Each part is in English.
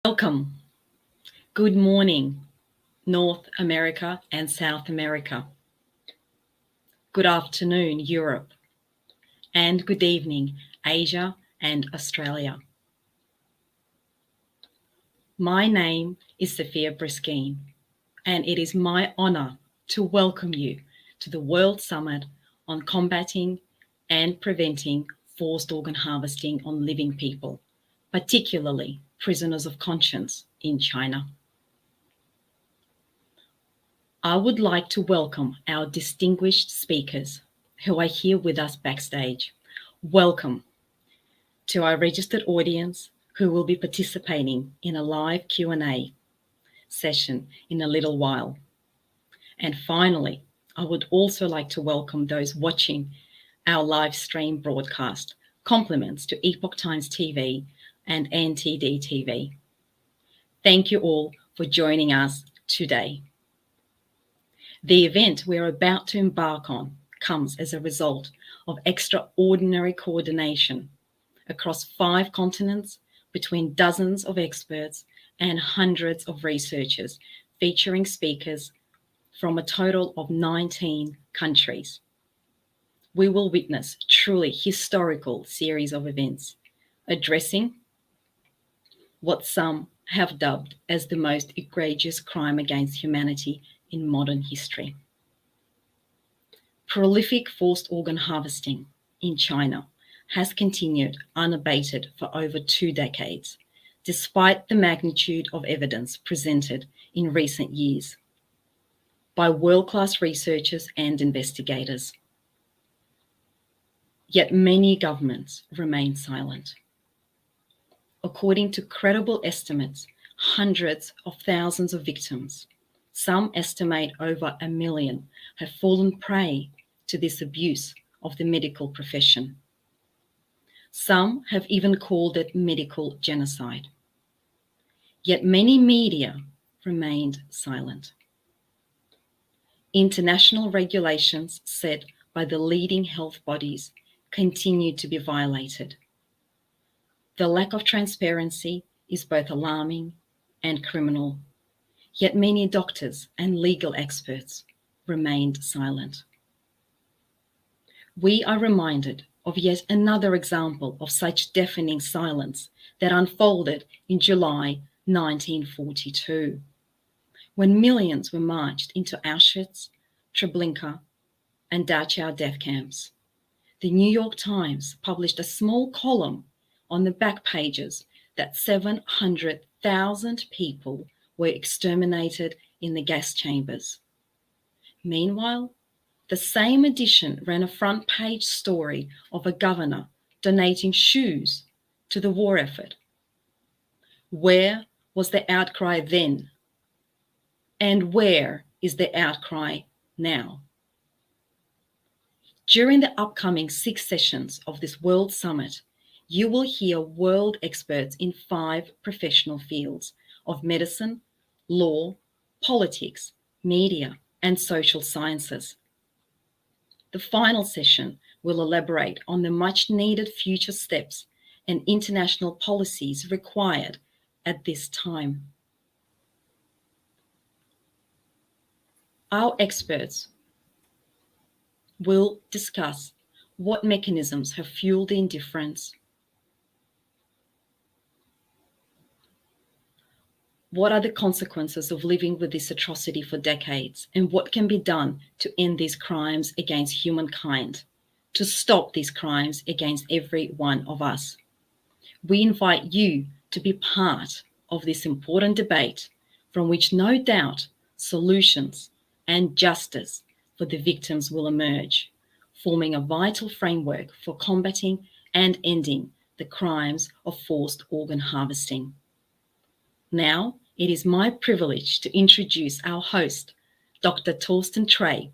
Welcome. Good morning, North America and South America. Good afternoon, Europe. And good evening, Asia and Australia. My name is Sophia Briskine, and it is my honor to welcome you to the World Summit on Combating and Preventing Forced Organ Harvesting on Living People, particularly prisoners of conscience in China. I would like to welcome our distinguished speakers who are here with us backstage. Welcome to our registered audience who will be participating in a live Q&A session in a little while. And finally, I would also like to welcome those watching our live stream broadcast. Compliments to Epoch Times TV and NTD TV. Thank you all for joining us today. The event we're about to embark on comes as a result of extraordinary coordination across 5 continents between dozens of experts and hundreds of researchers, featuring speakers from a total of 19 countries. We will witness truly historical series of events addressing what some have dubbed as the most egregious crime against humanity in modern history. Prolific forced organ harvesting in China has continued unabated for over 2 decades, despite the magnitude of evidence presented in recent years by world-class researchers and investigators. Yet many governments remain silent. According to credible estimates, hundreds of thousands of victims, some estimate over 1 million, have fallen prey to this abuse of the medical profession. Some have even called it medical genocide. Yet many media remained silent. International regulations set by the leading health bodies continue to be violated. The lack of transparency is both alarming and criminal, yet many doctors and legal experts remained silent. We are reminded of yet another example of such deafening silence that unfolded in July 1942, when millions were marched into Auschwitz, Treblinka, and Dachau death camps. The New York Times published a small column on the back pages that 700,000 people were exterminated in the gas chambers. Meanwhile, the same edition ran a front page story of a governor donating shoes to the war effort. Where was the outcry then? And where is the outcry now? During the upcoming 6 sessions of this World Summit, you will hear world experts in 5 professional fields of medicine, law, politics, media, and social sciences. The final session will elaborate on the much-needed future steps and international policies required at this time. Our experts will discuss what mechanisms have fueled the indifference, what are the consequences of living with this atrocity for decades, and what can be done to end these crimes against humankind, to stop these crimes against every one of us. We invite you to be part of this important debate, from which no doubt solutions and justice for the victims will emerge, forming a vital framework for combating and ending the crimes of forced organ harvesting. Now, it is my privilege to introduce our host, Dr. Torsten Trey,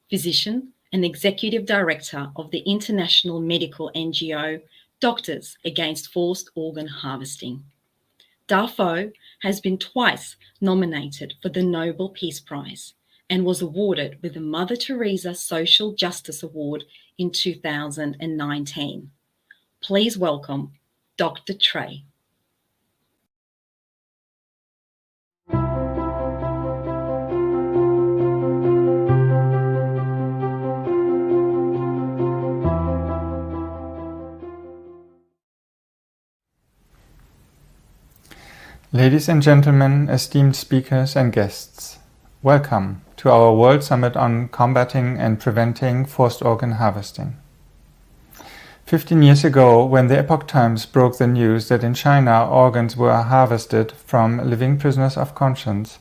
physician and executive director of the international medical NGO Doctors Against Forced Organ Harvesting. Darfo has been twice nominated for the Nobel Peace Prize and was awarded with the Mother Teresa Social Justice Award in 2019. Please welcome Dr. Trey. Ladies and gentlemen, esteemed speakers and guests, welcome to our World Summit on Combating and Preventing Forced Organ Harvesting. 15 years ago, when the Epoch Times broke the news that in China organs were harvested from living prisoners of conscience,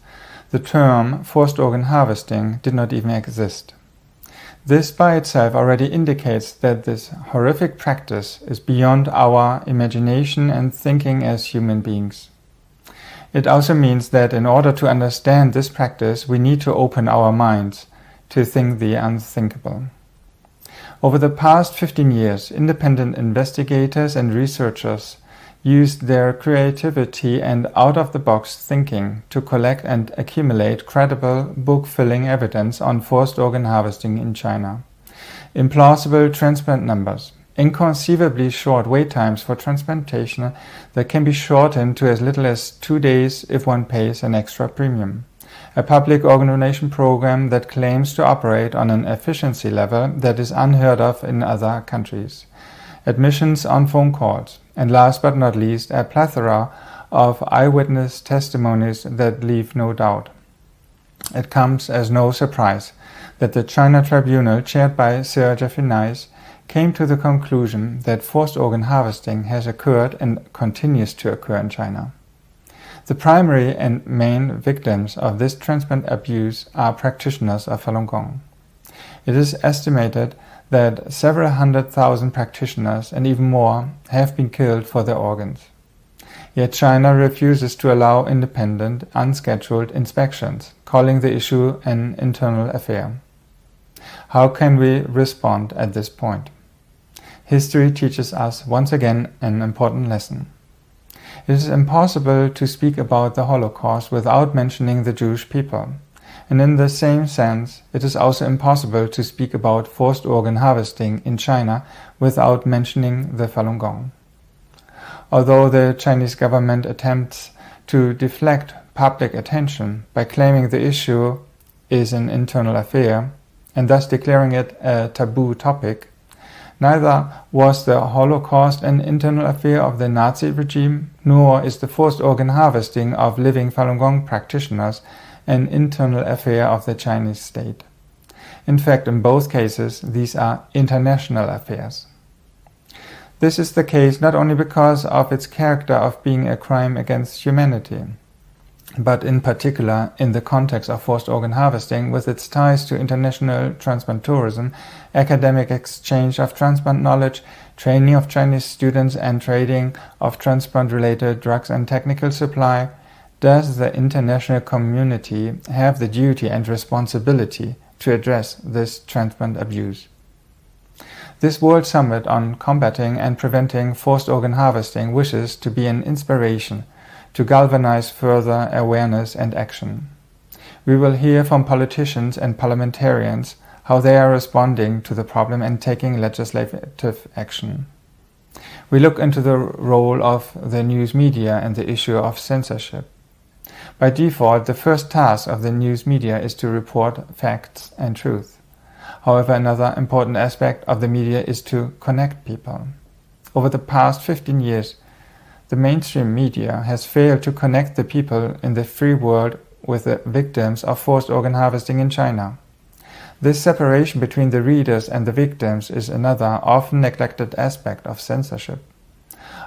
the term forced organ harvesting did not even exist. This by itself already indicates that this horrific practice is beyond our imagination and thinking as human beings. It also means that in order to understand this practice, we need to open our minds to think the unthinkable. Over the past 15 years, independent investigators and researchers used their creativity and out-of-the-box thinking to collect and accumulate credible, book-filling evidence on forced organ harvesting in China. Implausible transplant numbers, inconceivably short wait times for transplantation that can be shortened to as little as 2 days if one pays an extra premium. A public organ donation program that claims to operate on an efficiency level that is unheard of in other countries. Admissions on phone calls, and last but not least, a plethora of eyewitness testimonies that leave no doubt. It comes as no surprise that the China Tribunal, chaired by Sir Jeffrey Nice, came to the conclusion that forced organ harvesting has occurred and continues to occur in China. The primary and main victims of this transplant abuse are practitioners of Falun Gong. It is estimated that several 100,000 practitioners and even more have been killed for their organs. Yet China refuses to allow independent, unscheduled inspections, calling the issue an internal affair. How can we respond at this point? History teaches us once again an important lesson. It is impossible to speak about the Holocaust without mentioning the Jewish people. And in the same sense, it is also impossible to speak about forced organ harvesting in China without mentioning the Falun Gong. Although the Chinese government attempts to deflect public attention by claiming the issue is an internal affair and thus declaring it a taboo topic, neither was the Holocaust an internal affair of the Nazi regime, nor is the forced organ harvesting of living Falun Gong practitioners an internal affair of the Chinese state. In fact, in both cases, these are international affairs. This is the case not only because of its character of being a crime against humanity, but in particular in the context of forced organ harvesting with its ties to international transplant tourism, academic exchange of transplant knowledge, training of Chinese students and trading of transplant-related drugs and technical supply. Does the international community have the duty and responsibility to address this transplant abuse? This World Summit on Combating and Preventing Forced Organ Harvesting wishes to be an inspiration to galvanize further awareness and action. We will hear from politicians and parliamentarians how they are responding to the problem and taking legislative action. We look into the role of the news media and the issue of censorship. By default, the first task of the news media is to report facts and truth. However, another important aspect of the media is to connect people. Over the past 15 years, the mainstream media has failed to connect the people in the free world with the victims of forced organ harvesting in China. This separation between the readers and the victims is another often neglected aspect of censorship.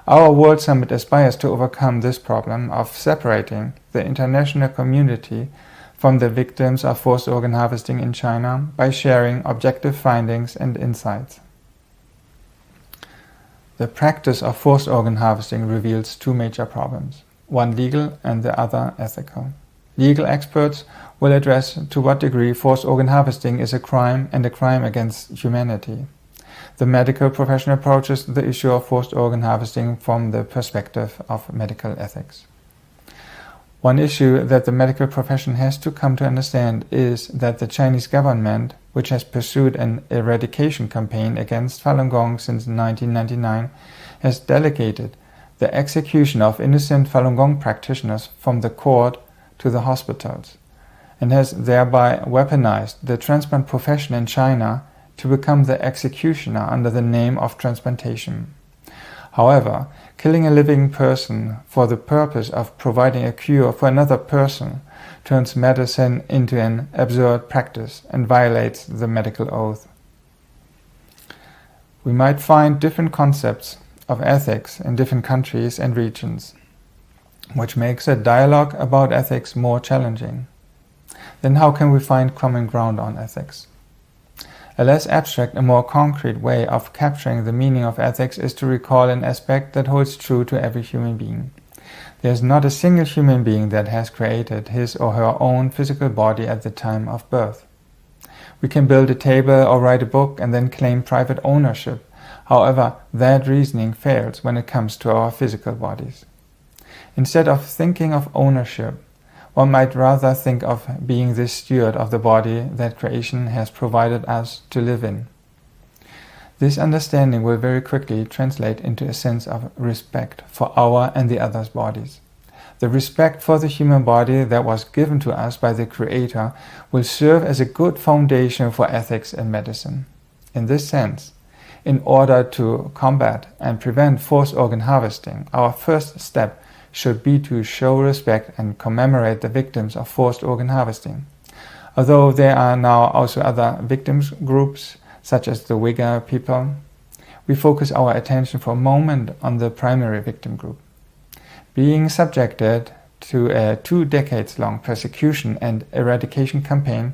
Our World Summit aspires to overcome this problem of separating the international community from the victims of forced organ harvesting in China by sharing objective findings and insights. The practice of forced organ harvesting reveals two major problems, one legal and the other ethical. Legal experts will address to what degree forced organ harvesting is a crime and a crime against humanity. The medical profession approaches the issue of forced organ harvesting from the perspective of medical ethics. One issue that the medical profession has to come to understand is that the Chinese government, which has pursued an eradication campaign against Falun Gong since 1999, has delegated the execution of innocent Falun Gong practitioners from the court to the hospitals, and has thereby weaponized the transplant profession in China to become the executioner under the name of transplantation. However, killing a living person for the purpose of providing a cure for another person turns medicine into an absurd practice and violates the medical oath. We might find different concepts of ethics in different countries and regions, which makes a dialogue about ethics more challenging. Then how can we find common ground on ethics? A less abstract and more concrete way of capturing the meaning of ethics is to recall an aspect that holds true to every human being. There is not a single human being that has created his or her own physical body at the time of birth. We can build a table or write a book and then claim private ownership. However, that reasoning fails when it comes to our physical bodies. Instead of thinking of ownership, one might rather think of being the steward of the body that creation has provided us to live in. This understanding will very quickly translate into a sense of respect for our and the others' bodies. The respect for the human body that was given to us by the Creator will serve as a good foundation for ethics and medicine. In this sense, in order to combat and prevent forced organ harvesting, our first step should be to show respect and commemorate the victims of forced organ harvesting. Although there are now also other victims groups, such as the Uyghur people, we focus our attention for a moment on the primary victim group. Being subjected to a 2 decades-long persecution and eradication campaign,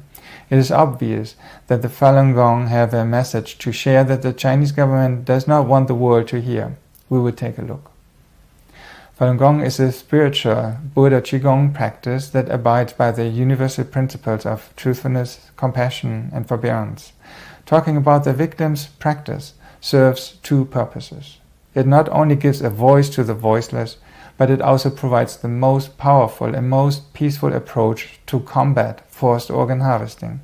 it is obvious that the Falun Gong have a message to share that the Chinese government does not want the world to hear. We will take a look. Falun Gong is a spiritual Buddha Qigong practice that abides by the universal principles of truthfulness, compassion, and forbearance. Talking about the victim's practice serves 2 purposes. It not only gives a voice to the voiceless, but it also provides the most powerful and most peaceful approach to combat forced organ harvesting.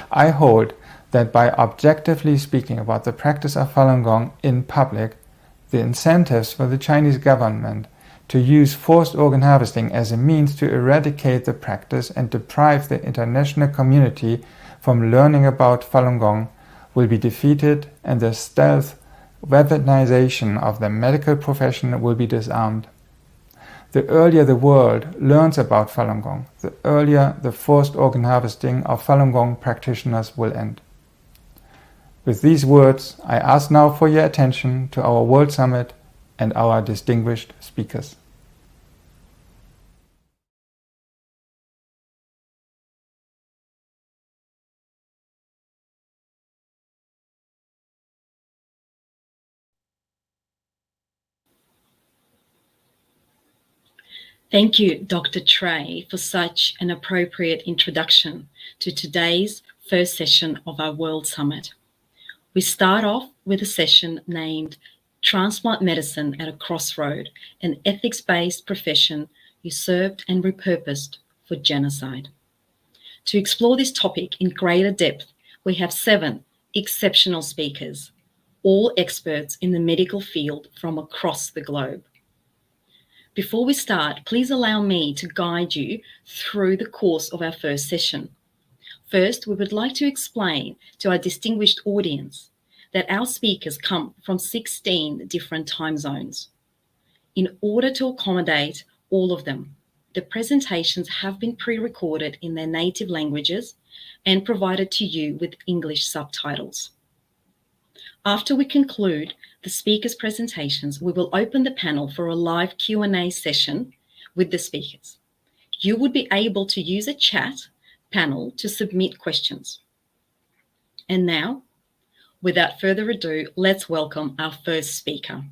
I hold that by objectively speaking about the practice of Falun Gong in public, the incentives for the Chinese government to use forced organ harvesting as a means to eradicate the practice and deprive the international community from learning about Falun Gong will be defeated, and the stealth weaponization of the medical profession will be disarmed. The earlier the world learns about Falun Gong, the earlier the forced organ harvesting of Falun Gong practitioners will end. With these words, I ask now for your attention to our World Summit and our distinguished speakers. Thank you, Dr. Trey, for such an appropriate introduction to today's first session of our World Summit. We start off with a session named Transplant Medicine at a Crossroad, an ethics-based profession usurped and repurposed for genocide. To explore this topic in greater depth, we have 7 exceptional speakers, all experts in the medical field from across the globe. Before we start, please allow me to guide you through the course of our first session. First, we would like to explain to our distinguished audience that our speakers come from 16 different time zones. In order to accommodate all of them, the presentations have been pre-recorded in their native languages and provided to you with English subtitles. After we conclude the speakers' presentations, we will open the panel for a live Q&A session with the speakers. You would be able to use a chat panel to submit questions. And now, without further ado, let's welcome our first speaker.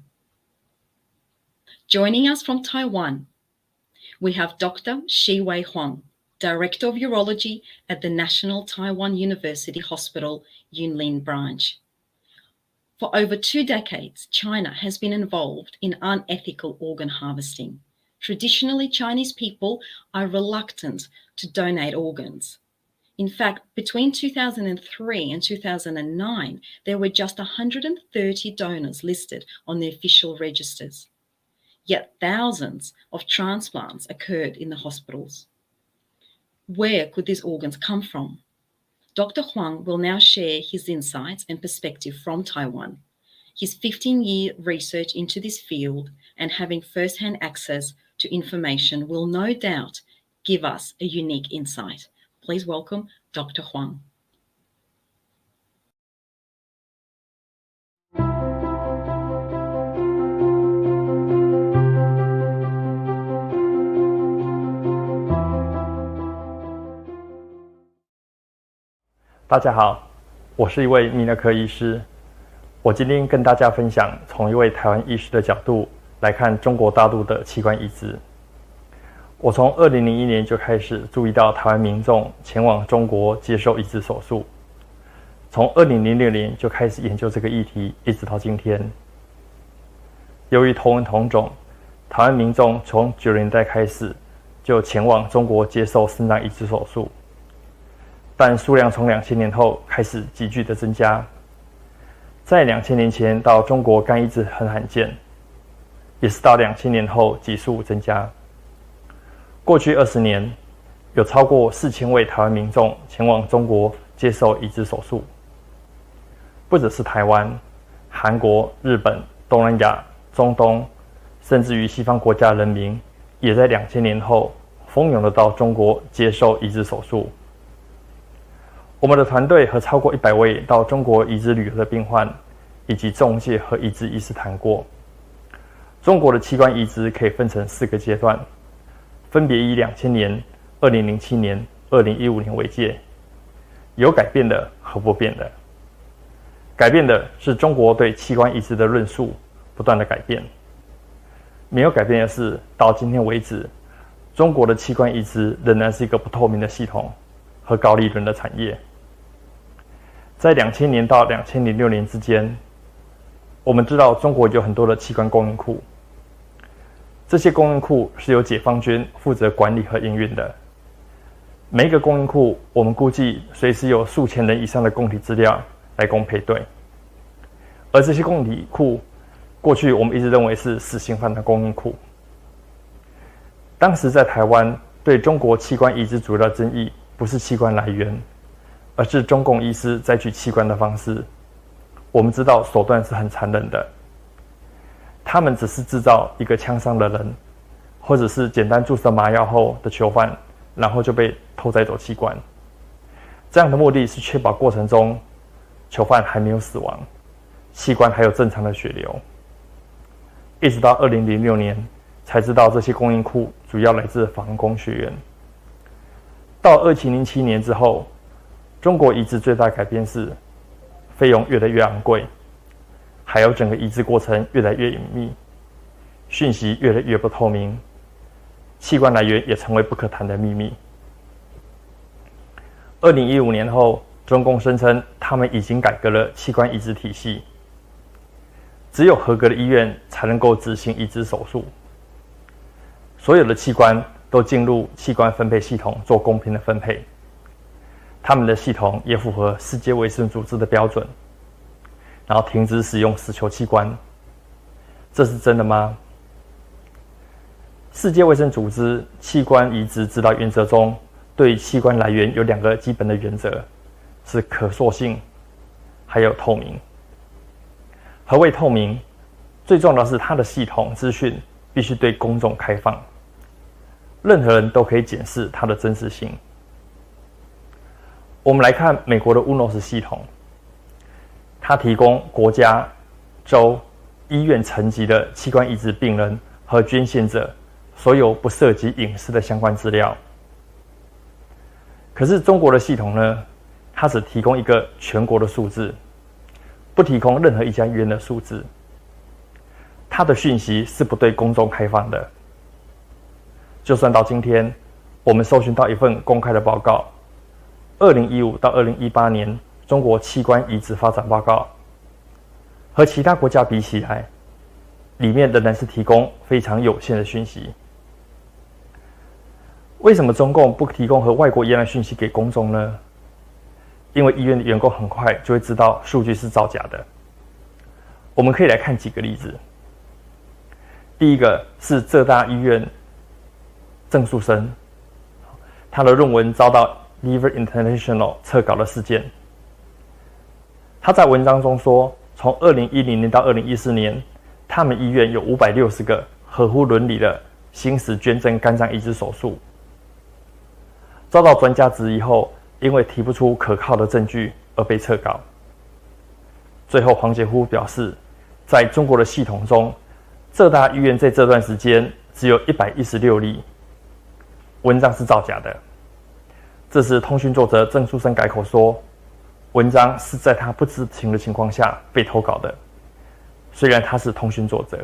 Joining us from Taiwan, we have Dr. Shi-Wei Huang, Director of Urology at the National Taiwan University Hospital, Yunlin Branch. For over 2 decades, China has been involved in unethical organ harvesting. Traditionally, Chinese people are reluctant to donate organs. In fact, between 2003 and 2009, there were just 130 donors listed on the official registers. Yet thousands of transplants occurred in the hospitals. Where could these organs come from? Dr. Huang will now share his insights and perspective from Taiwan. His 15-year research into this field and having first-hand access to information will no doubt give us a unique insight. Please welcome Dr. Huang.大家好，我是一位泌尿科医师。我今天跟大家分享从一位台湾医师的角度来看中国大陆的器官移植。我从2001年就开始注意到台湾民众前往中国接受移植手术，从2006年就开始研究这个议题，一直到今天。由于同文同种，台湾民众从90年代开始就前往中国接受肾脏移植手术。但数量从2000年后开始急剧的增加，在2000年前到中国肝移植很罕见，也是到2000年后急速增加。过去20年，有超过4000位台湾民众前往中国接受移植手术，不只是台湾、韩国、日本、东南亚、中东，甚至于西方国家人民，也在2000年后蜂拥的到中国接受移植手术。我们的团队和超过100位到中国移植旅游的病患，以及中介和移植医师谈过。中国的器官移植可以分成4个阶段，分别以2000年、2007年、2015年为界，有改变的和不变的。改变的是中国对器官移植的论述不断的改变，没有改变的是到今天为止，中国的器官移植仍然是一个不透明的系统和高利润的产业。在2000年到2006年之间，我们知道中国有很多的器官供应库，这些供应库是由解放军负责管理和营运的。每一个供应库，我们估计随时有数千人以上的供体资料来供配对，而这些供体库，过去我们一直认为是死刑犯的供应库。当时在台湾对中国器官移植主要的争议，不是器官来源，而是中共医师摘取器官的方式。我们知道手段是很残忍的，他们只是制造一个枪伤的人，或者是简单注射麻药后的囚犯，然后就被偷摘走器官。这样的目的是确保过程中囚犯还没有死亡，器官还有正常的血流。一直到2006年才知道这些供应库主要来自防工学院。到2007年之后，中国移植最大改变是费用越来越昂贵，还有整个移植过程越来越隐秘，讯息越来越不透明，器官来源也成为不可谈的秘密。2015年后，中共声称他们已经改革了器官移植体系，只有合格的医院才能够执行移植手术，所有的器官都进入器官分配系统做公平的分配。他们的系统也符合世界卫生组织的标准，然后停止使用死囚器官。这是真的吗？世界卫生组织器官移植指导原则中，对器官来源有2个基本的原则，是可塑性，还有透明。何谓透明？最重要的是它的系统资讯必须对公众开放，任何人都可以检视它的真实性。我们来看美国的 UNOS 系统，它提供国家、州、医院层级的器官移植病人和捐献者所有不涉及隐私的相关资料。可是中国的系统呢，它只提供一个全国的数字，不提供任何一家医院的数字。它的讯息是不对公众开放的。就算到今天，我们搜寻到一份公开的报告，2015到2018年中国器官移植发展报告，和其他国家比起来，里面仍然是提供非常有限的讯息。为什么中共不提供和外国一样的讯息给公众呢？因为医院的员工很快就会知道数据是造假的。我们可以来看几个例子。第一个是浙大医院郑树生，他的论文遭到 Liver International 撤稿的事件。他在文章中说，从2010年到2014年，他们医院有560个合乎伦理的行使捐赠肝脏移植手术。遭到专家质疑后，因为提不出可靠的证据而被撤稿。最后，黄杰夫表示，在中国的系统中，浙大医院在这段时间只有116例，文章是造假的。这时，通讯作者郑书生改口说，文章是在他不知情的情况下被投稿的，虽然他是通讯作者。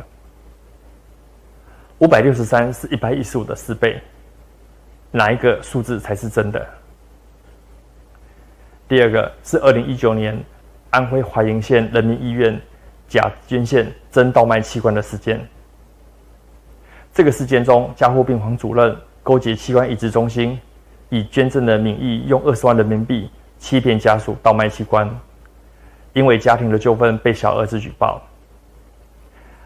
563是115的4倍，哪一个数字才是真的？第二个是2019年安徽华阴县人民医院假捐献真倒卖器官的事件。这个事件中，加护病房主任勾结器官移植中心，以捐赠的名义用20万人民币欺骗家属倒卖器官，因为家庭的纠纷被小儿子举报。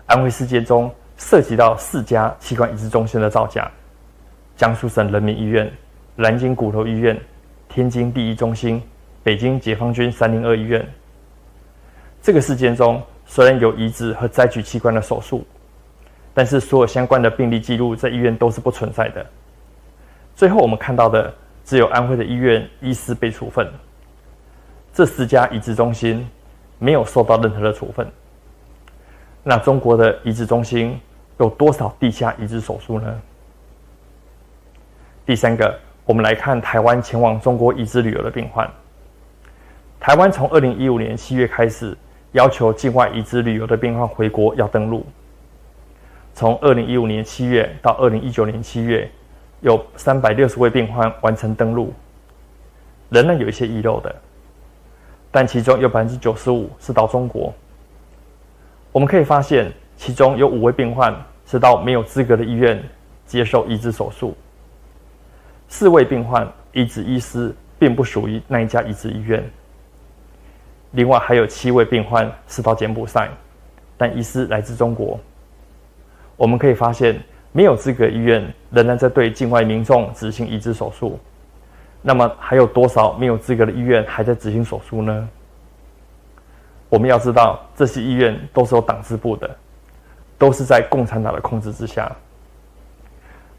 安徽事件中涉及到4家器官移植中心的造假：江苏省人民医院、南京骨头医院、天津第一中心、北京解放军302医院。这个事件中虽然有移植和摘取器官的手术，但是所有相关的病历记录在医院都是不存在的。最后我们看到的只有安徽的医院医师被处分，这4家移植中心没有受到任何的处分。那中国的移植中心有多少地下移植手术呢？第三个，我们来看台湾前往中国移植旅游的病患。台湾从2015年7月开始，要求境外移植旅游的病患回国要登录。从2015年7月到2019年7月，有360位病患完成登录，仍然有一些遗漏的，但其中有95%是到中国。我们可以发现，其中有5位病患是到没有资格的医院接受移植手术，4位病患移植医师并不属于那一家移植医院，另外还有7位病患是到柬埔寨，但医师来自中国。我们可以发现，没有资格医院仍然在对境外民众执行移植手术。那么还有多少没有资格的医院还在执行手术呢？我们要知道，这些医院都是有党支部的，都是在共产党的控制之下。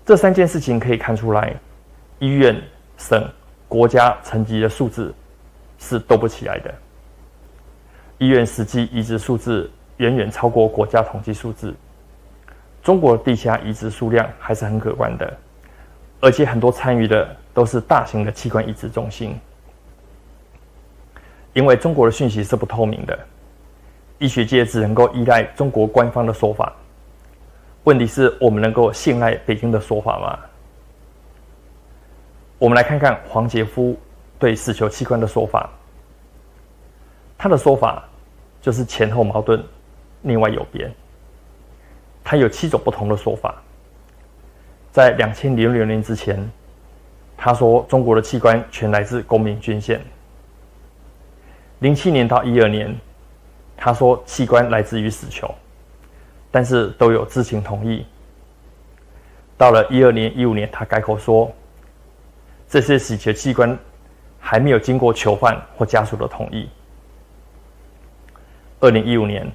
这3件事情可以看出来，医院、省、国家层级的数字是斗不起来的。医院实际移植数字远远超过国家统计数字。中国的地下移植数量还是很可观的，而且很多参与的都是大型的器官移植中心。因为中国的讯息是不透明的，医学界只能够依赖中国官方的说法。问题是我们能够信赖北京的说法吗？我们来看看黄杰夫对死囚器官的说法。他的说法就是前后矛盾，内外有别。他有7种不同的说法。在2006年之前，他说中国的器官全来自公民捐献。07年到12年，他说器官来自于死囚，但是都有知情同意。到了12年、15年，他改口说，这些死囚器官还没有经过囚犯或家属的同意。2015年，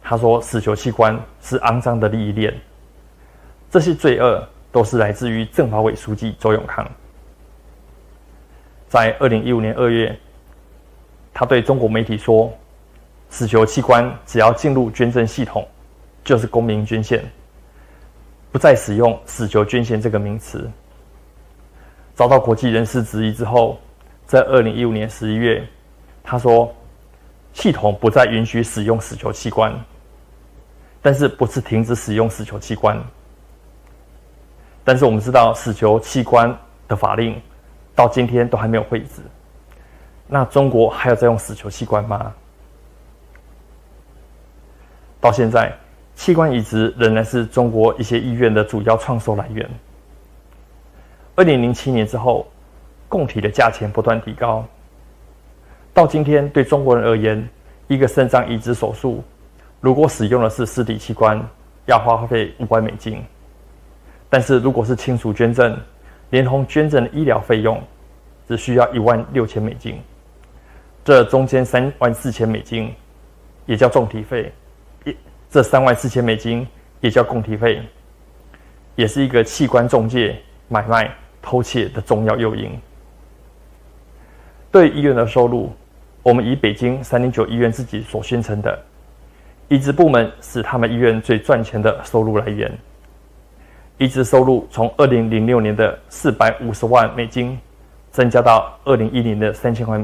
他说死囚器官是肮脏的利益链，这些罪恶都是来自于政法委书记周永康。在2015年2月，他对中国媒体说，死囚器官只要进入捐赠系统，就是公民捐献，不再使用死囚捐献这个名词。遭到国际人士质疑之后，在2015年11月，他说系统不再允许使用死囚器官，但是不是停止使用死囚器官。但是我们知道死囚器官的法令到今天都还没有废止，那中国还有在用死囚器官吗？到现在，器官移植仍然是中国一些医院的主要创收来源。2007年之后，供体的价钱不断提高，到今天对中国人而言，一个肾脏移植手术如果使用的是尸体器官，要花费$500，但是如果是亲属捐赠，连同捐赠的医疗费用只需要$16,000，这中间$34,000 也叫重体费，这$34,000也叫共体费，也是一个器官中介、买卖、偷窃的重要诱因。对医院的收入，我们以北京309医院自己所宣称的，移植部门是他们医院最赚钱的收入来源。移植收入从2006年的$450万增加到2010年的$3000万，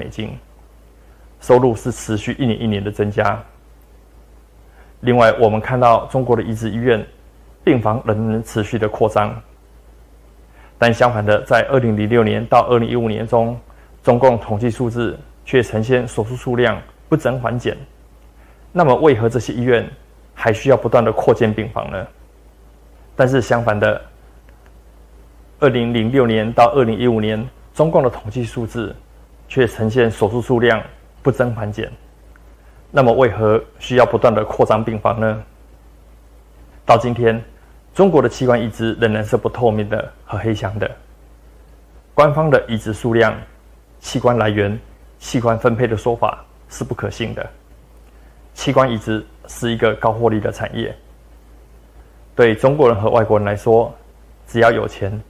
收入是持续一年一年的增加。另外，我们看到中国的移植医院病房仍然持续的扩张，但相反的，在2006年到2015年中，中共统计数字却呈现手术数量不增反减。那么，为何这些医院还需要不断的扩建病房呢？但是相反的，2006年到2015年，中共的统计数字却呈现手术数量不增反减。那么为何需要不断的扩张病房呢？到今天，中国的器官移植仍然是不透明的和黑箱的。官方的移植数量、器官来源、器官分配的说法是不可信的。器官移植是一个高获利的产业，对中国人和外国人来说，只要有钱，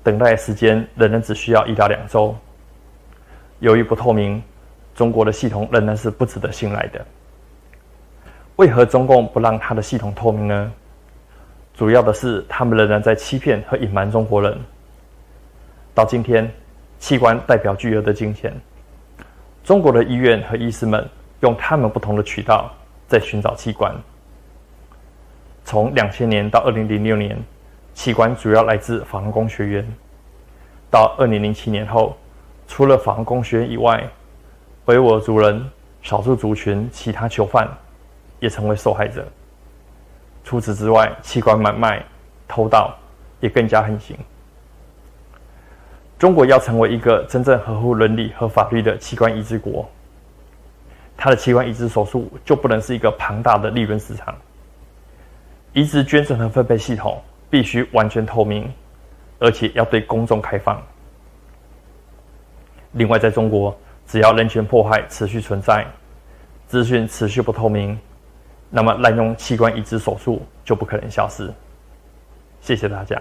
等待时间仍然只需要1到2周。由于不透明，中国的系统仍然是不值得信赖的。为何中共不让他的系统透明呢？主要的是他们仍然在欺骗和隐瞒中国人。到今天，器官代表巨额的金钱，中国的医院和医师们用他们不同的渠道在寻找器官。从2000年到2006年，器官主要来自法轮功学员。到2007年后，除了法轮功学员以外，维吾尔族人、少数族群其他囚犯也成为受害者。除此之外，器官买卖、偷盗也更加横行。中国要成为一个真正合乎伦理和法律的器官移植国，它的器官移植手术就不能是一个庞大的利润市场。移植捐赠和分配系统必须完全透明，而且要对公众开放。另外，在中国，只要人权迫害持续存在，资讯持续不透明，那么滥用器官移植手术就不可能消失。谢谢大家。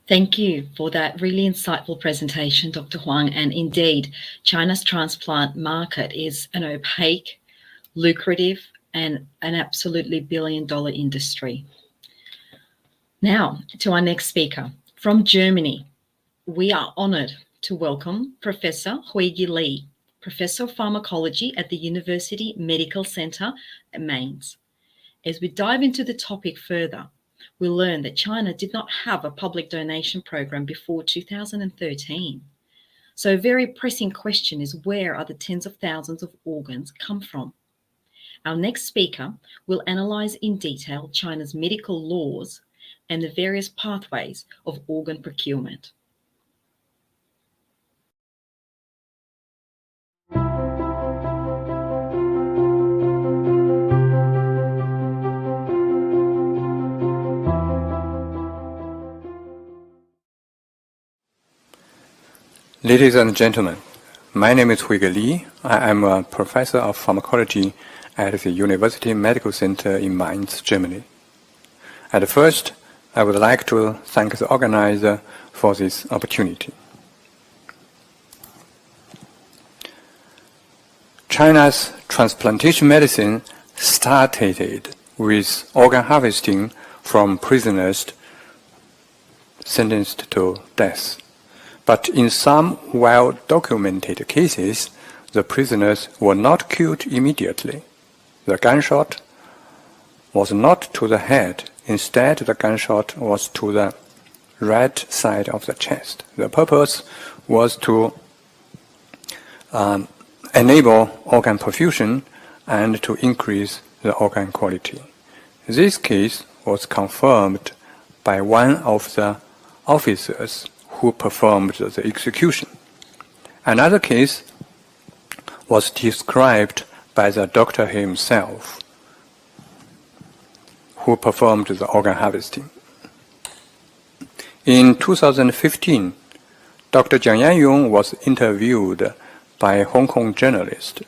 Thank you for that really insightful presentation, Dr. Huang. And indeed, China's transplant market is an opaque, lucrative, and an absolutely billion-dollar industry. Now, to our next speaker. From Germany, we are honored to welcome Professor Huigi Li, Professor of Pharmacology at the University Medical Center at Mainz. As we dive into the topic further, we'll learn that China did not have a public donation program before 2013. So a very pressing question is, where are the tens of thousands of organs come from? Our next speaker will analyze in detail China's medical laws and the various pathways of organ procurement. Ladies and gentlemen, my name is Huigi Li. I am a professor of pharmacology at the University Medical Center in Mainz, Germany. At first, I would like to thank the organizer for this opportunity. China's transplantation medicine started with organ harvesting from prisoners sentenced to death. But in some well-documented cases, the prisoners were not killed immediately. The gunshot was not to the head. Instead, the gunshot was to the right side of the chest. The purpose was to enable organ perfusion and to increase the organ quality. This case was confirmed by one of the officers who performed the execution. Another case was described by the doctor himself who performed the organ harvesting. In 2015, Dr. Jiang Yanyong was interviewed by a Hong Kong journalist.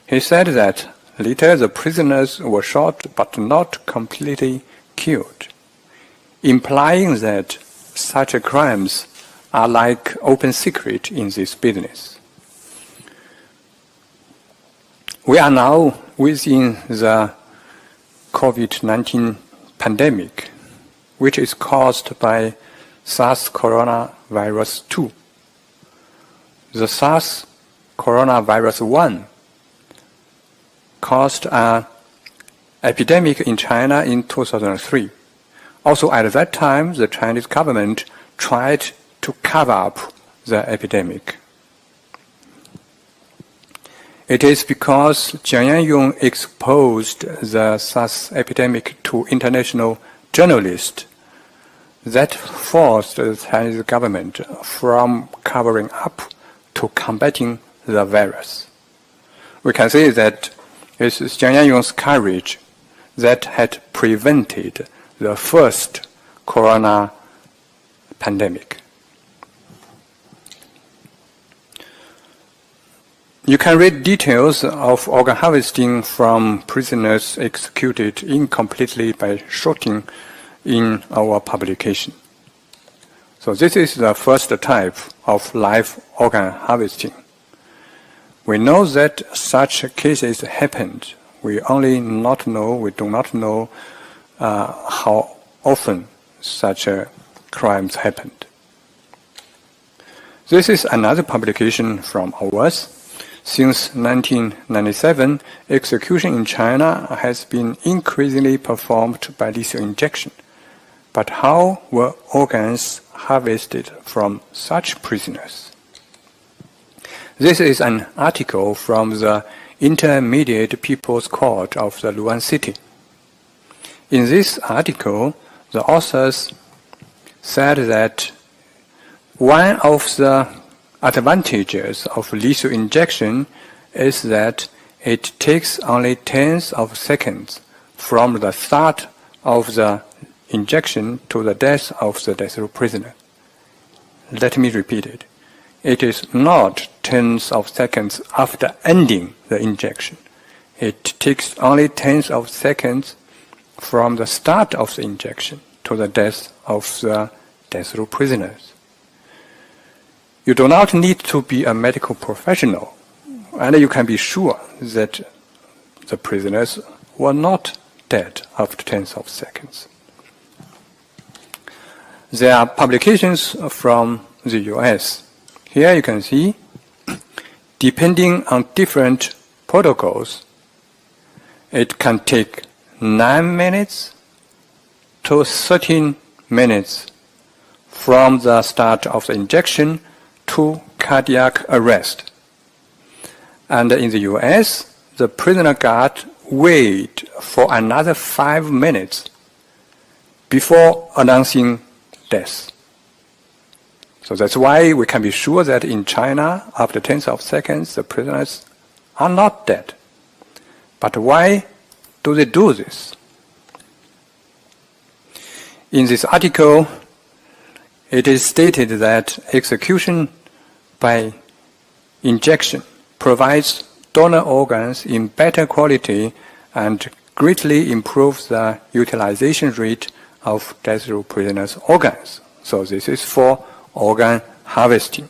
He said that later the prisoners were shot but not completely killed, implying that such crimes are like open secret in this business. We are now within the COVID-19 pandemic, which is caused by SARS coronavirus 2. The SARS coronavirus 1 caused an epidemic in China in 2003. Also at that time, the Chinese government tried to cover up the epidemic. It is because Jiang Yanyong exposed the SARS epidemic to international journalists that forced the Chinese government from covering up to combating the virus. We can say that it is Jiang Yanyong's courage that had prevented the first corona pandemic. You can read details of organ harvesting from prisoners executed incompletely by shooting in our publication. So this is the first type of live organ harvesting. We know that such cases happened. We do not know how often such crimes happened. This is another publication from ours. Since 1997, execution in China has been increasingly performed by lethal injection. But how were organs harvested from such prisoners? This is an article from the Intermediate People's Court of the Luan City. In this article, the authors said that one of the advantages of lethal injection is that it takes only tens of seconds from the start of the injection to the death of the death row prisoner. Let me repeat it. It is not tens of seconds after ending the injection. It takes only tens of seconds from the start of the injection to the death of the death row prisoners. You do not need to be a medical professional, and you can be sure that the prisoners were not dead after tens of seconds. There are publications from the US. Here you can see, depending on different protocols, it can take 9 minutes to 13 minutes from the start of the injection to cardiac arrest. And in the US, the prisoner guard wait for another 5 minutes before announcing death. So that's why we can be sure that in China, after tens of seconds, the prisoners are not dead. But why do they do this? In this article, it is stated that execution by injection provides donor organs in better quality and greatly improves the utilization rate of death row prisoners' organs. So this is for organ harvesting.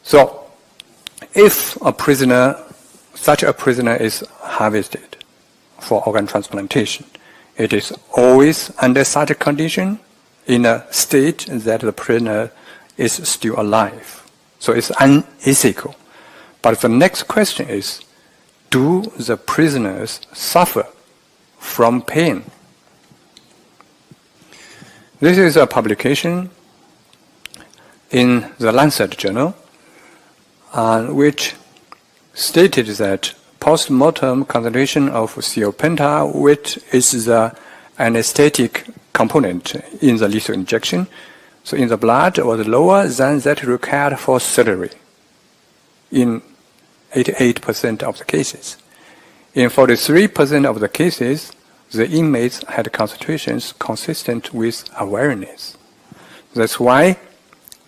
So if such a prisoner is harvested for organ transplantation, it is always under such a condition in a state that the prisoner is still alive. So it's unethical. But the next question is, do the prisoners suffer from pain? This is a publication in the Lancet journal, which stated that post-mortem concentration of CO-penta, which is the anesthetic component in the lethal injection, so in the blood was lower than that required for surgery in 88% of the cases. In 43% of the cases, the inmates had concentrations consistent with awareness. That's why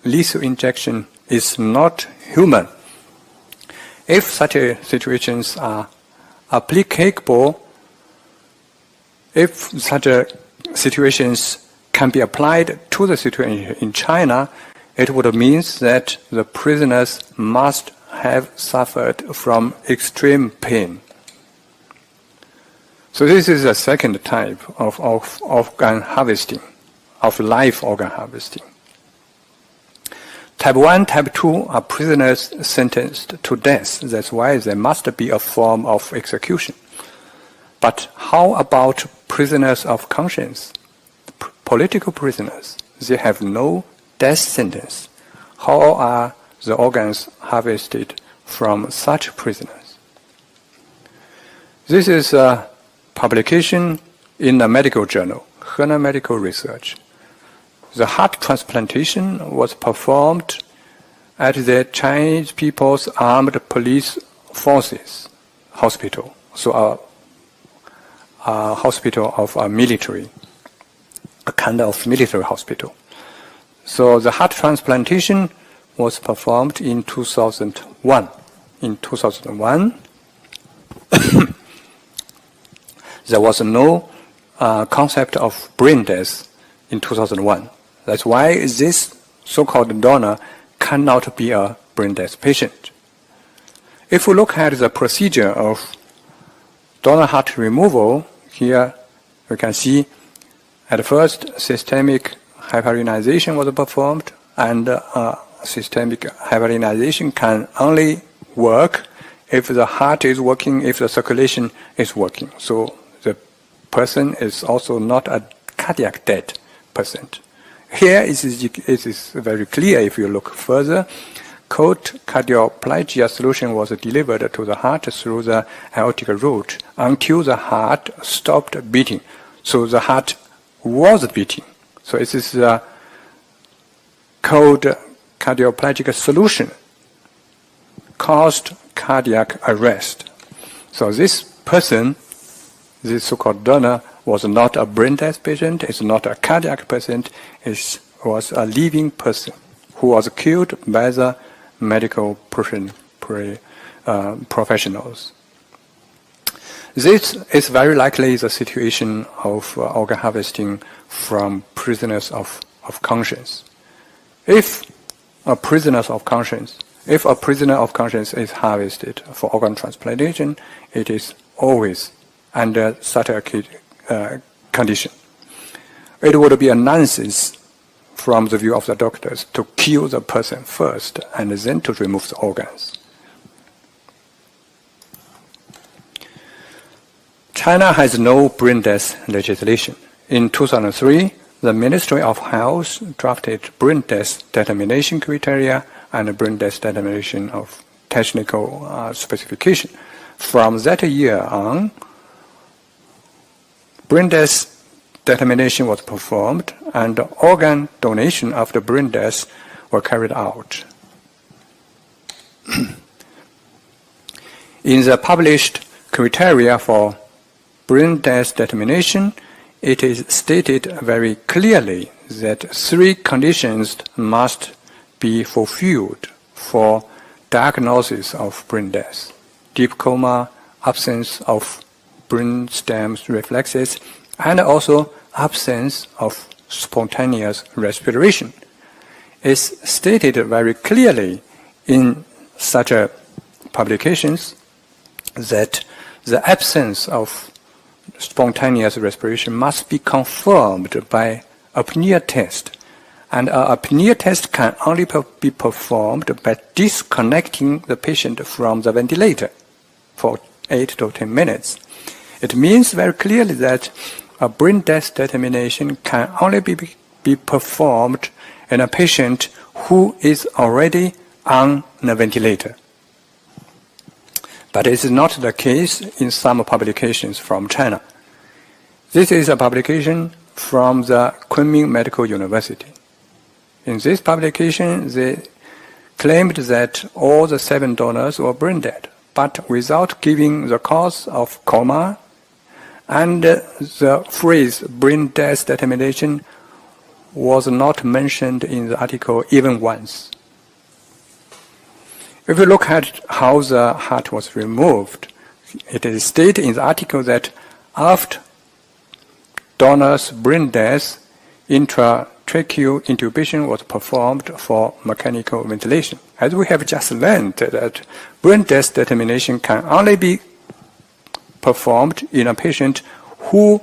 lethal injection is not human. If such situations are applicable, if such situations can be applied to the situation in China, it would mean that the prisoners must have suffered from extreme pain. So this is a second type of organ harvesting, of live organ harvesting. Type 1, Type 2 are prisoners sentenced to death. That's why there must be a form of execution. But how about prisoners of conscience? Political prisoners, they have no death sentence. How are the organs harvested from such prisoners? This is a publication in a medical journal, Henan Medical Research. The heart transplantation was performed at the Chinese People's Armed Police Forces hospital, so a hospital of a military, a kind of military hospital. So the heart transplantation was performed in 2001. In 2001, there was no concept of brain death in 2001. That's why this so-called donor cannot be a brain death patient. If we look at the procedure of donor heart removal, here we can see at first systemic hyperionization was performed, and systemic hyperionization can only work if the heart is working, if the circulation is working. So the person is also not a cardiac dead person. Here it is very clear if you look further. Cold cardioplegia solution was delivered to the heart through the aortic route until the heart stopped beating. So the heart was beating. So it is a cold cardioplegic solution caused cardiac arrest. So this person, this so-called donor, was not a brain death patient, is not a cardiac patient, it was a living person who was killed by the medical professionals. This is very likely the situation of organ harvesting from prisoners of conscience. If a prisoner of conscience is harvested for organ transplantation, it is always under such a condition. It would be a nonsense from the view of the doctors to kill the person first and then to remove the organs. China has no brain death legislation. In 2003, the Ministry of Health drafted brain death determination criteria and brain death determination of technical specification. From that year on, brain death determination was performed and organ donation after brain death were carried out. In the published criteria for brain death determination, it is stated very clearly that 3 conditions must be fulfilled for diagnosis of brain death: deep coma, absence of brainstem reflexes, and also absence of spontaneous respiration. It's stated very clearly in such publications that the absence of spontaneous respiration must be confirmed by apnea test, and an apnea test can only be performed by disconnecting the patient from the ventilator for 8 to 10 minutes. It means very clearly that a brain death determination can only be performed in a patient who is already on the ventilator. But it is not the case in some publications from China. This is a publication from the Kunming Medical University. In this publication, they claimed that all the 7 donors were brain dead, but without giving the cause of coma, and the phrase brain death determination was not mentioned in the article even once. If you look at how the heart was removed, it is stated in the article that after donor's brain death, intratracheal intubation was performed for mechanical ventilation. As we have just learned that brain death determination can only be performed in a patient who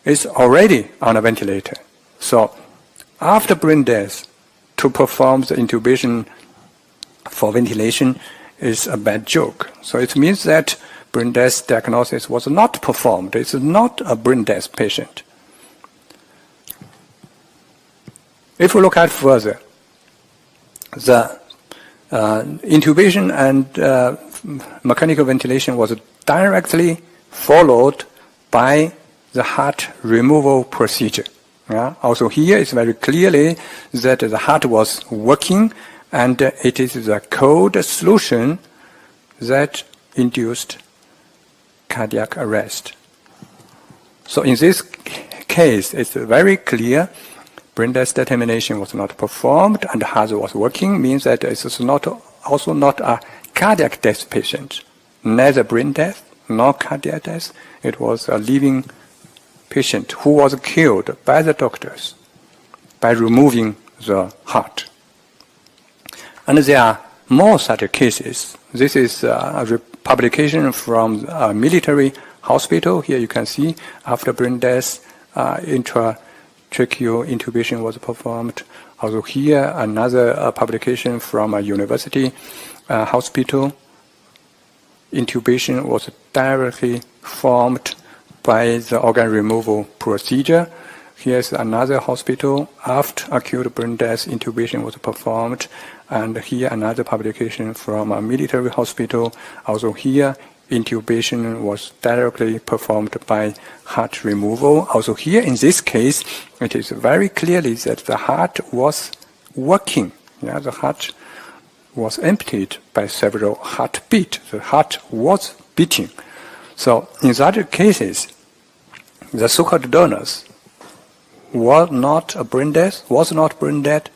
is already on a ventilator. So after brain death, to perform the intubation for ventilation is a bad joke. So it means that brain death diagnosis was not performed. It's not a brain death patient. If we look at further, the intubation and mechanical ventilation was directly followed by the heart removal procedure. Also here it's very clearly that the heart was working, and it is the cold solution that induced cardiac arrest. So in this case, it's very clear brain death determination was not performed and the heart was working, means that it is also not a cardiac death patient. Neither brain death nor cardiac death. It was a living patient who was killed by the doctors by removing the heart. And there are more such cases. This is a publication from a military hospital. Here you can see after brain death, intratracheal intubation was performed. Also here another publication from a university hospital. Intubation was directly formed by the organ removal procedure. Here's another hospital. After acute brain death, intubation was performed. And here another publication from a military hospital. Also here, intubation was directly performed by heart removal. Also here, in this case, it is very clearly that the heart was working. The heart was emptied by several heartbeats. The heart was beating. So in such cases, the so-called donors was not brain dead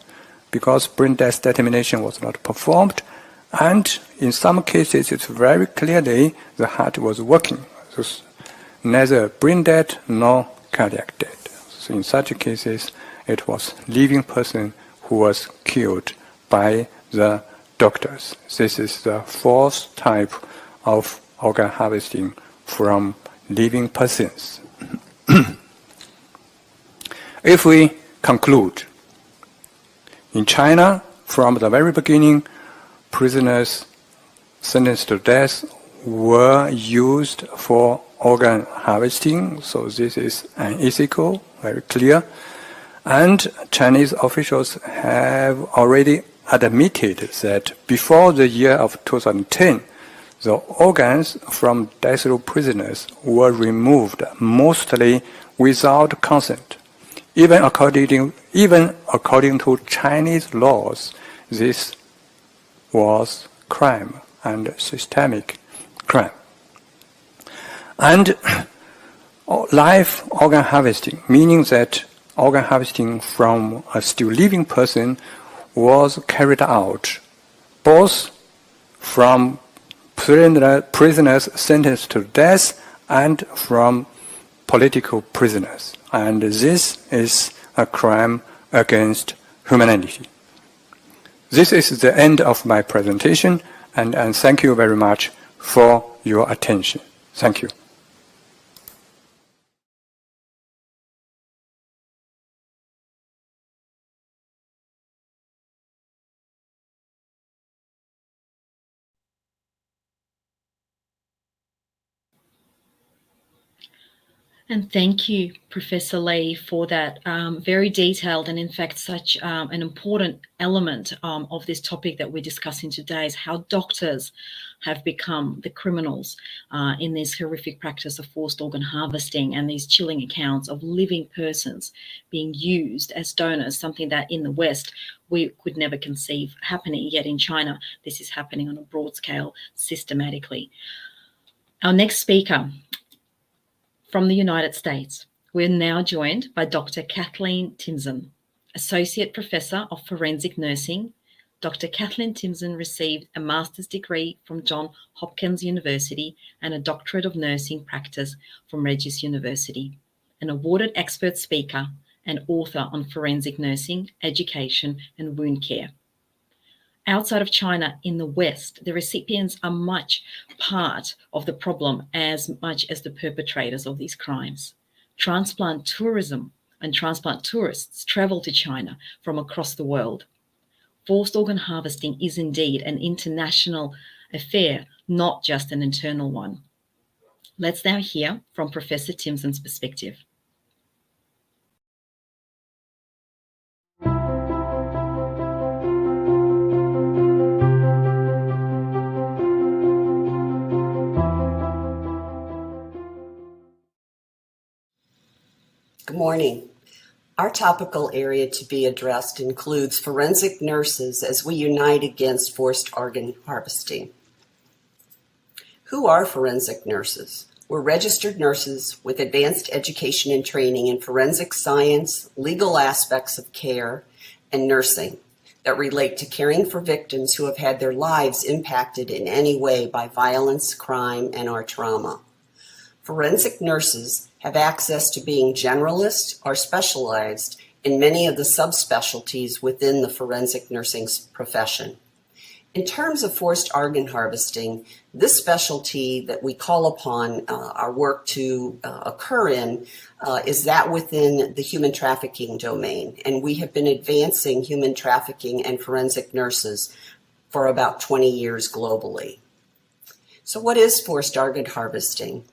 because brain death determination was not performed, and in some cases it's very clearly the heart was working. So neither brain dead nor cardiac dead. So in such cases, it was living person who was killed by the doctors. This is the fourth type of organ harvesting from living persons. If we conclude, in China, from the very beginning, prisoners sentenced to death were used for organ harvesting, so this is unethical, very clear. And Chinese officials have already admitted that before the year of 2010, the organs from death row prisoners were removed mostly without consent. Even according to Chinese laws, this was crime and systemic crime. And live organ harvesting, meaning that organ harvesting from a still living person was carried out both from prisoners sentenced to death and from political prisoners. And this is a crime against humanity. This is the end of my presentation, and thank you very much for your attention. Thank you. And thank you, Professor Lee, for that very detailed and, in fact, such an important element of this topic that we're discussing today is how doctors have become the criminals in this horrific practice of forced organ harvesting and these chilling accounts of living persons being used as donors, something that in the West we could never conceive happening, yet in China this is happening on a broad scale systematically. Our next speaker, from the United States, we're now joined by Dr. Kathleen Timson, Associate Professor of Forensic Nursing. Dr. Kathleen Timson received a master's degree from Johns Hopkins University and a doctorate of nursing practice from Regis University, an awarded expert speaker and author on forensic nursing, education, and wound care. Outside of China, in the West, the recipients are much part of the problem as much as the perpetrators of these crimes. Transplant tourism and transplant tourists travel to China from across the world. Forced organ harvesting is indeed an international affair, not just an internal one. Let's now hear from Professor Timson's perspective. Good morning. Our topical area to be addressed includes forensic nurses as we unite against forced organ harvesting. Who are forensic nurses? We're registered nurses with advanced education and training in forensic science, legal aspects of care, and nursing that relate to caring for victims who have had their lives impacted in any way by violence, crime, and/or trauma. Forensic nurses have access to being generalist or specialized in many of the subspecialties within the forensic nursing profession. In terms of forced organ harvesting, this specialty that we call upon our work to occur in is that within the human trafficking domain, and we have been advancing human trafficking and forensic nurses for about 20 years globally. So what is forced organ harvesting?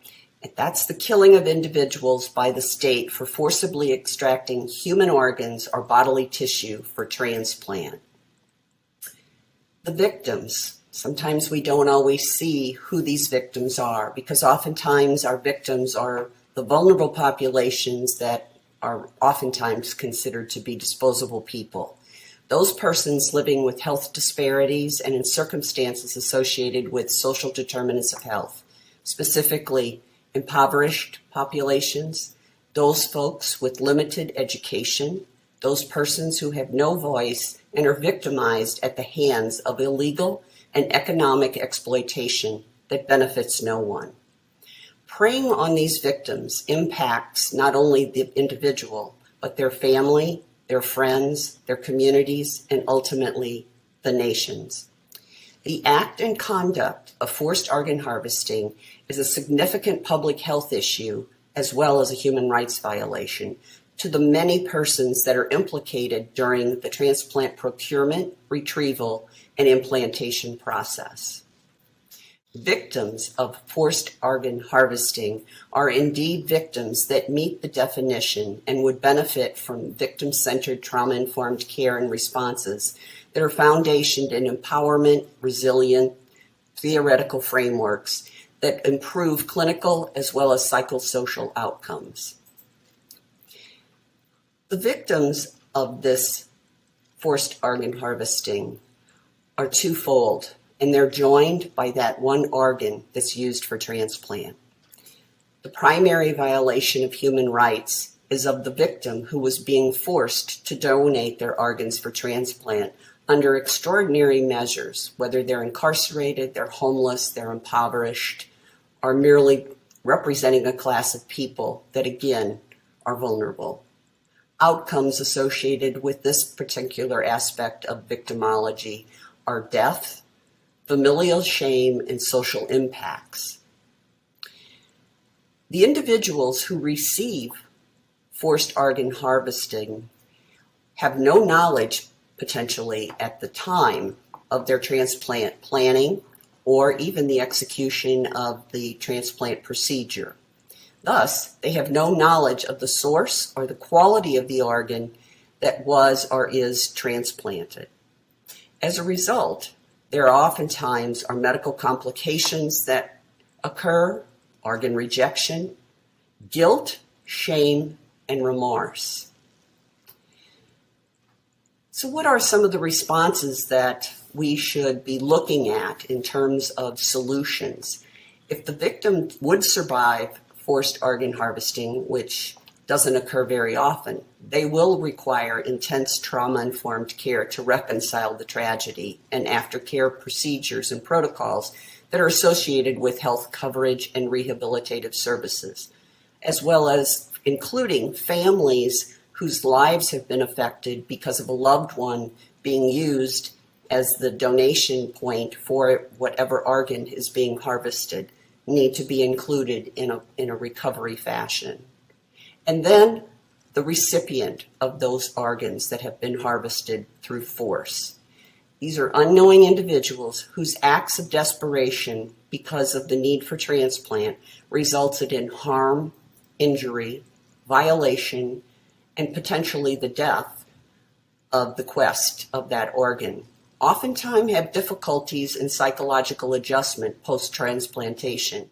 That's the killing of individuals by the state for forcibly extracting human organs or bodily tissue for transplant. The victims. Sometimes we don't always see who these victims are because oftentimes our victims are the vulnerable populations that are oftentimes considered to be disposable people. Those persons living with health disparities and in circumstances associated with social determinants of health, specifically impoverished populations, those folks with limited education, those persons who have no voice and are victimized at the hands of illegal and economic exploitation that benefits no one. Preying on these victims impacts not only the individual, but their family, their friends, their communities, and ultimately the nations. The act and conduct of forced organ harvesting is a significant public health issue as well as a human rights violation to the many persons that are implicated during the transplant procurement, retrieval, and implantation process. Victims of forced organ harvesting are indeed victims that meet the definition and would benefit from victim-centered trauma-informed care and responses that are foundationed in empowerment, resilient, theoretical frameworks that improve clinical as well as psychosocial outcomes. The victims of this forced organ harvesting are twofold, and they're joined by that one organ that's used for transplant. The primary violation of human rights is of the victim who was being forced to donate their organs for transplant under extraordinary measures, whether they're incarcerated, they're homeless, they're impoverished, or merely representing a class of people that, again, are vulnerable. Outcomes associated with this particular aspect of victimology are death, familial shame, and social impacts. The individuals who receive forced organ harvesting have no knowledge potentially at the time of their transplant planning or even the execution of the transplant procedure. Thus, they have no knowledge of the source or the quality of the organ that was or is transplanted. As a result, there oftentimes are medical complications that occur, organ rejection, guilt, shame, and remorse. So what are some of the responses that we should be looking at in terms of solutions? If the victim would survive forced organ harvesting, which doesn't occur very often, they will require intense trauma-informed care to reconcile the tragedy and aftercare procedures and protocols that are associated with health coverage and rehabilitative services, as well as including families whose lives have been affected because of a loved one being used as the donation point for whatever organ is being harvested, need to be included in a recovery fashion. And then the recipient of those organs that have been harvested through force. These are unknowing individuals whose acts of desperation because of the need for transplant resulted in harm, injury, violation, and potentially the death of the quest of that organ. Oftentimes have difficulties in psychological adjustment post-transplantation,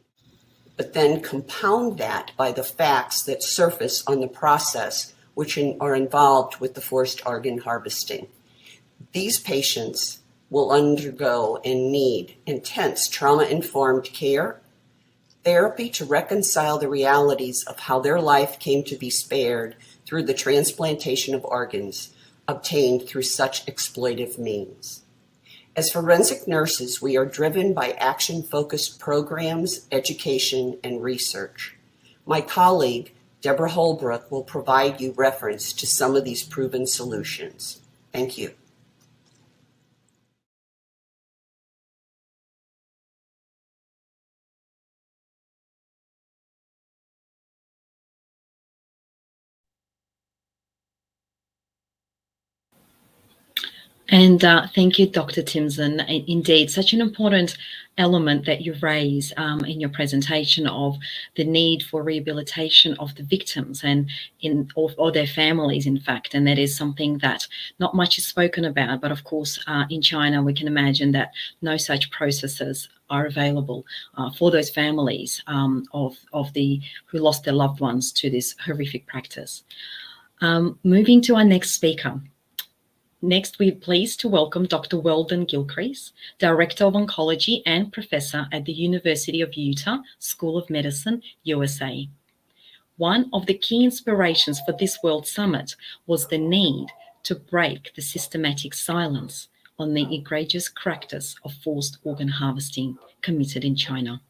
but then compound that by the facts that surface on the process which are involved with the forced organ harvesting. These patients will undergo and need intense trauma-informed care, therapy to reconcile the realities of how their life came to be spared through the transplantation of organs obtained through such exploitive means. As forensic nurses, we are driven by action-focused programs, education, and research. My colleague, Deborah Holbrook, will provide you reference to some of these proven solutions. Thank you. And thank you, Dr. Timson. Indeed, such an important element that you raise in your presentation of the need for rehabilitation of the victims and or their families, in fact. And that is something that not much is spoken about. But of course, in China, we can imagine that no such processes are available for those families of who lost their loved ones to this horrific practice. Moving to our next speaker. Next, we're pleased to welcome Dr. Weldon Gilcrease, Director of Oncology and Professor at the University of Utah School of Medicine, USA. One of the key inspirations for this World Summit was the need to break the systematic silence on the egregious practice of forced organ harvesting committed in China.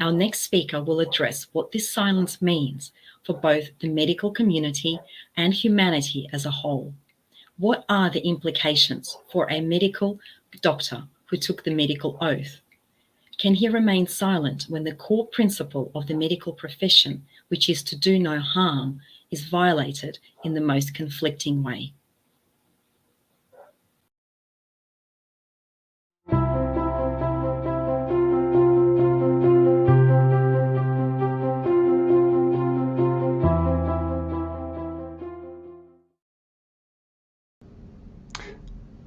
Our next speaker will address what this silence means for both the medical community and humanity as a whole. What are the implications for a medical doctor who took the medical oath? Can he remain silent when the core principle of the medical profession, which is to do no harm, is violated in the most conflicting way?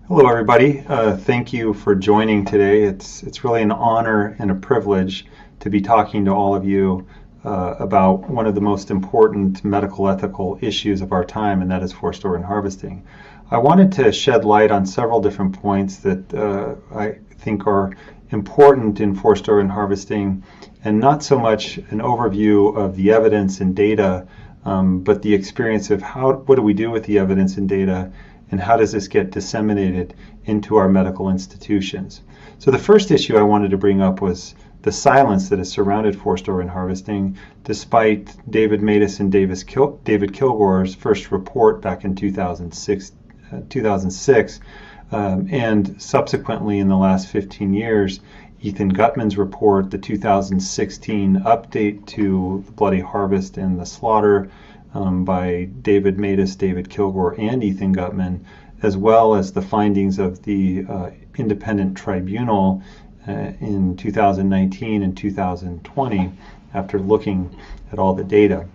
Hello, everybody. Thank you for joining today. It's really an honor and a privilege to be talking to all of you about one of the most important medical ethical issues of our time, and that is forced organ harvesting. I wanted to shed light on several different points that I think are important in forced organ harvesting, and not so much an overview of the evidence and data, but the experience of what do we do with the evidence and data, and how does this get disseminated into our medical institutions. So the first issue I wanted to bring up was the silence that has surrounded forced organ harvesting, despite David Matas and David Kilgore's first report back in 2006, and subsequently in the last 15 years, Ethan Gutman's report, the 2016 update to the Bloody Harvest and the Slaughter, by David Matas, David Kilgore, and Ethan Gutman, as well as the findings of the independent tribunal in 2019 and 2020, after looking at all the data,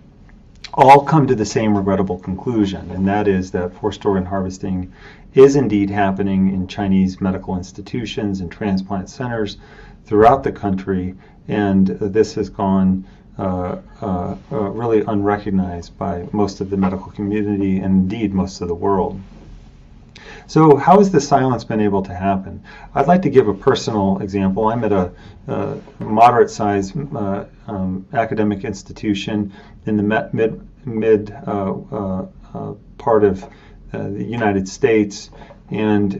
all come to the same regrettable conclusion, and that is that forced organ harvesting is indeed happening in Chinese medical institutions and transplant centers throughout the country, and this has gone really unrecognized by most of the medical community and indeed most of the world. So how has this silence been able to happen? I'd like to give a personal example. I'm at a moderate-sized academic institution in the mid part of the United States, and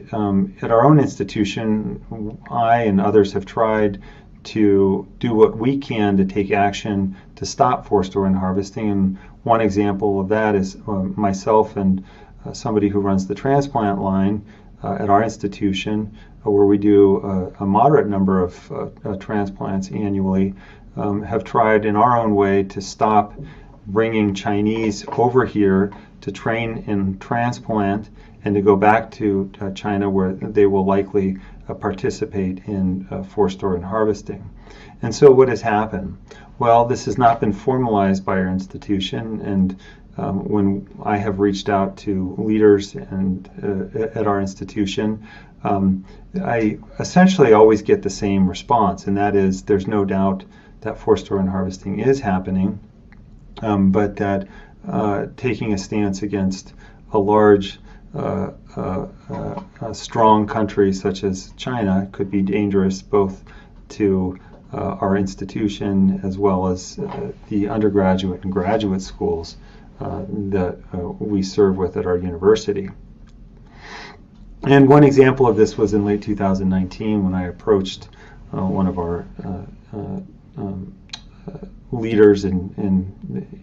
at our own institution, I and others have tried to do what we can to take action to stop forced organ harvesting. And one example of that is myself and somebody who runs the transplant line at our institution, where we do a moderate number of transplants annually, have tried in our own way to stop bringing Chinese over here to train in transplant and to go back to China, where they will likely participate in forced organ harvesting. And so what has happened? Well, this has not been formalized by our institution, and when I have reached out to leaders and at our institution, I essentially always get the same response, and that is there's no doubt that forced organ harvesting is happening, but that taking a stance against a large, strong country such as China could be dangerous both to our institution as well as the undergraduate and graduate schools that we serve with at our university. And one example of this was in late 2019 when I approached one of our leaders in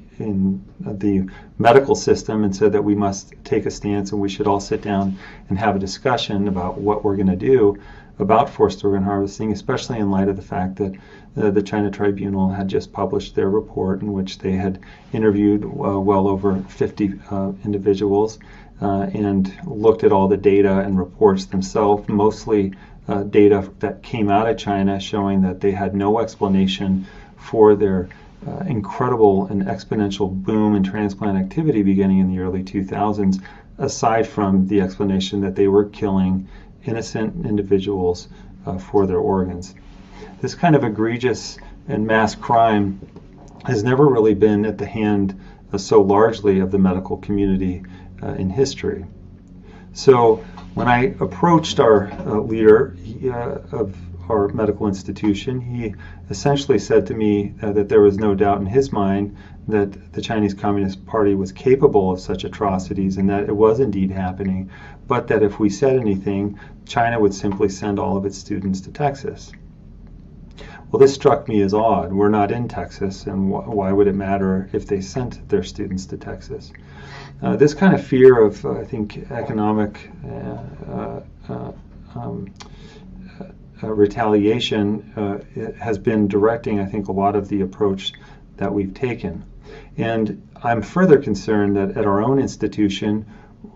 the medical system and said that we must take a stance and we should all sit down and have a discussion about what we're going to do about forced organ harvesting, especially in light of the fact that the China Tribunal had just published their report in which they had interviewed well over 50 individuals and looked at all the data and reports themselves, mostly data that came out of China showing that they had no explanation for their incredible and exponential boom in transplant activity beginning in the early 2000s, aside from the explanation that they were killing innocent individuals for their organs. This kind of egregious and mass crime has never really been at the hand so largely of the medical community in history. So when I approached our leader of our medical institution, he essentially said to me that there was no doubt in his mind that the Chinese Communist Party was capable of such atrocities and that it was indeed happening, but that if we said anything, China would simply send all of its students to Texas. Well, this struck me as odd. We're not in Texas, and why would it matter if they sent their students to Texas? This kind of fear of, I think, economic retaliation has been directing, I think, a lot of the approach that we've taken. And I'm further concerned that at our own institution,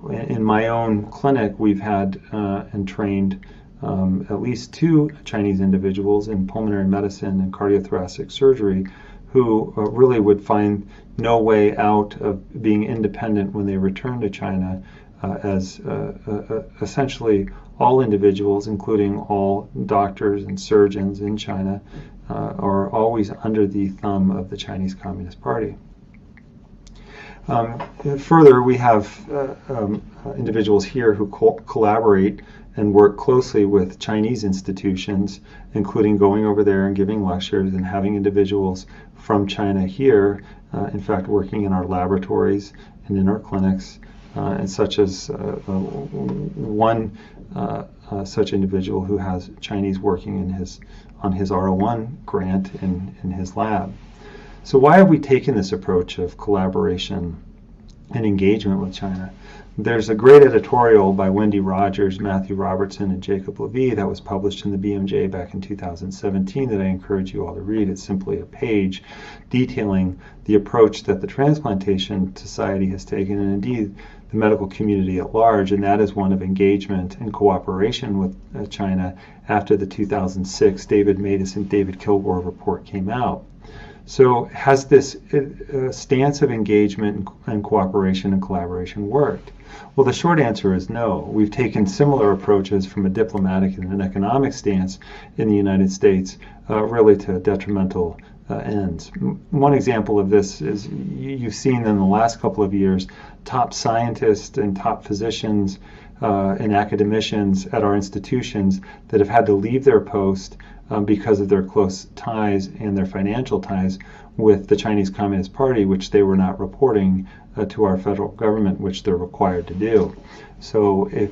in my own clinic, we've had and trained at least 2 Chinese individuals in pulmonary medicine and cardiothoracic surgery who really would find no way out of being independent when they return to China, as essentially all individuals, including all doctors and surgeons in China, are always under the thumb of the Chinese Communist Party. Further, we have individuals here who collaborate and work closely with Chinese institutions, including going over there and giving lectures and having individuals from China here, in fact, working in our laboratories and in our clinics, and such as one such individual who has Chinese working on his R01 grant in his lab. So why have we taken this approach of collaboration and engagement with China? There's a great editorial by Wendy Rogers, Matthew Robertson, and Jacob Levy that was published in the BMJ back in 2017 that I encourage you all to read. It's simply a page detailing the approach that the Transplantation Society has taken, and indeed the medical community at large, and that is one of engagement and cooperation with China after the 2006 David Matas and David Kilgore report came out. So has this stance of engagement and cooperation and collaboration worked? Well, the short answer is no. We've taken similar approaches from a diplomatic and an economic stance in the United States, really to detrimental ends. One example of this is you've seen in the last couple of years top scientists and top physicians and academicians at our institutions that have had to leave their post because of their close ties and their financial ties with the Chinese Communist Party, which they were not reporting to our federal government, which they're required to do. So if,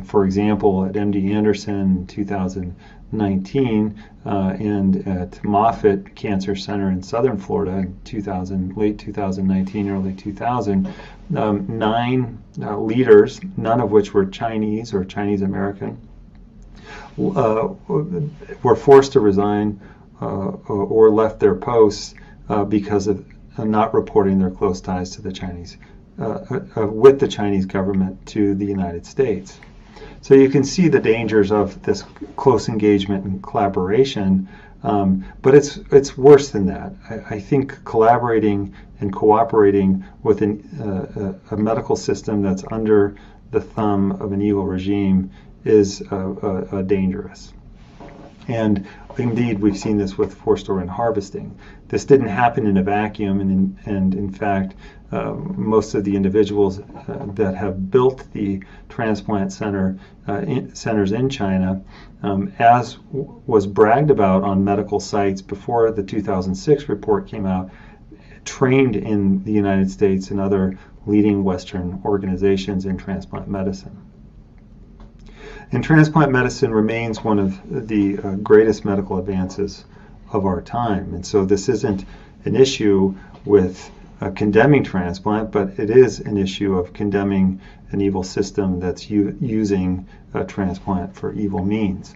for example, at MD Anderson in 2019 and at Moffitt Cancer Center in Southern Florida in late 2019, early 2000, 9 leaders, none of which were Chinese or Chinese American, were forced to resign or left their posts because of not reporting their close ties to the Chinese, with the Chinese government to the United States. So you can see the dangers of this close engagement and collaboration, but it's worse than that. I think collaborating and cooperating with a medical system that's under the thumb of an evil regime is dangerous. And indeed, we've seen this with forced organ harvesting. This didn't happen in a vacuum, and in fact, most of the individuals that have built the transplant centers in China, as was bragged about on medical sites before the 2006 report came out, trained in the United States and other leading Western organizations in transplant medicine. And transplant medicine remains one of the greatest medical advances of our time. And so this isn't an issue with condemning transplant, but it is an issue of condemning an evil system that's using transplant for evil means.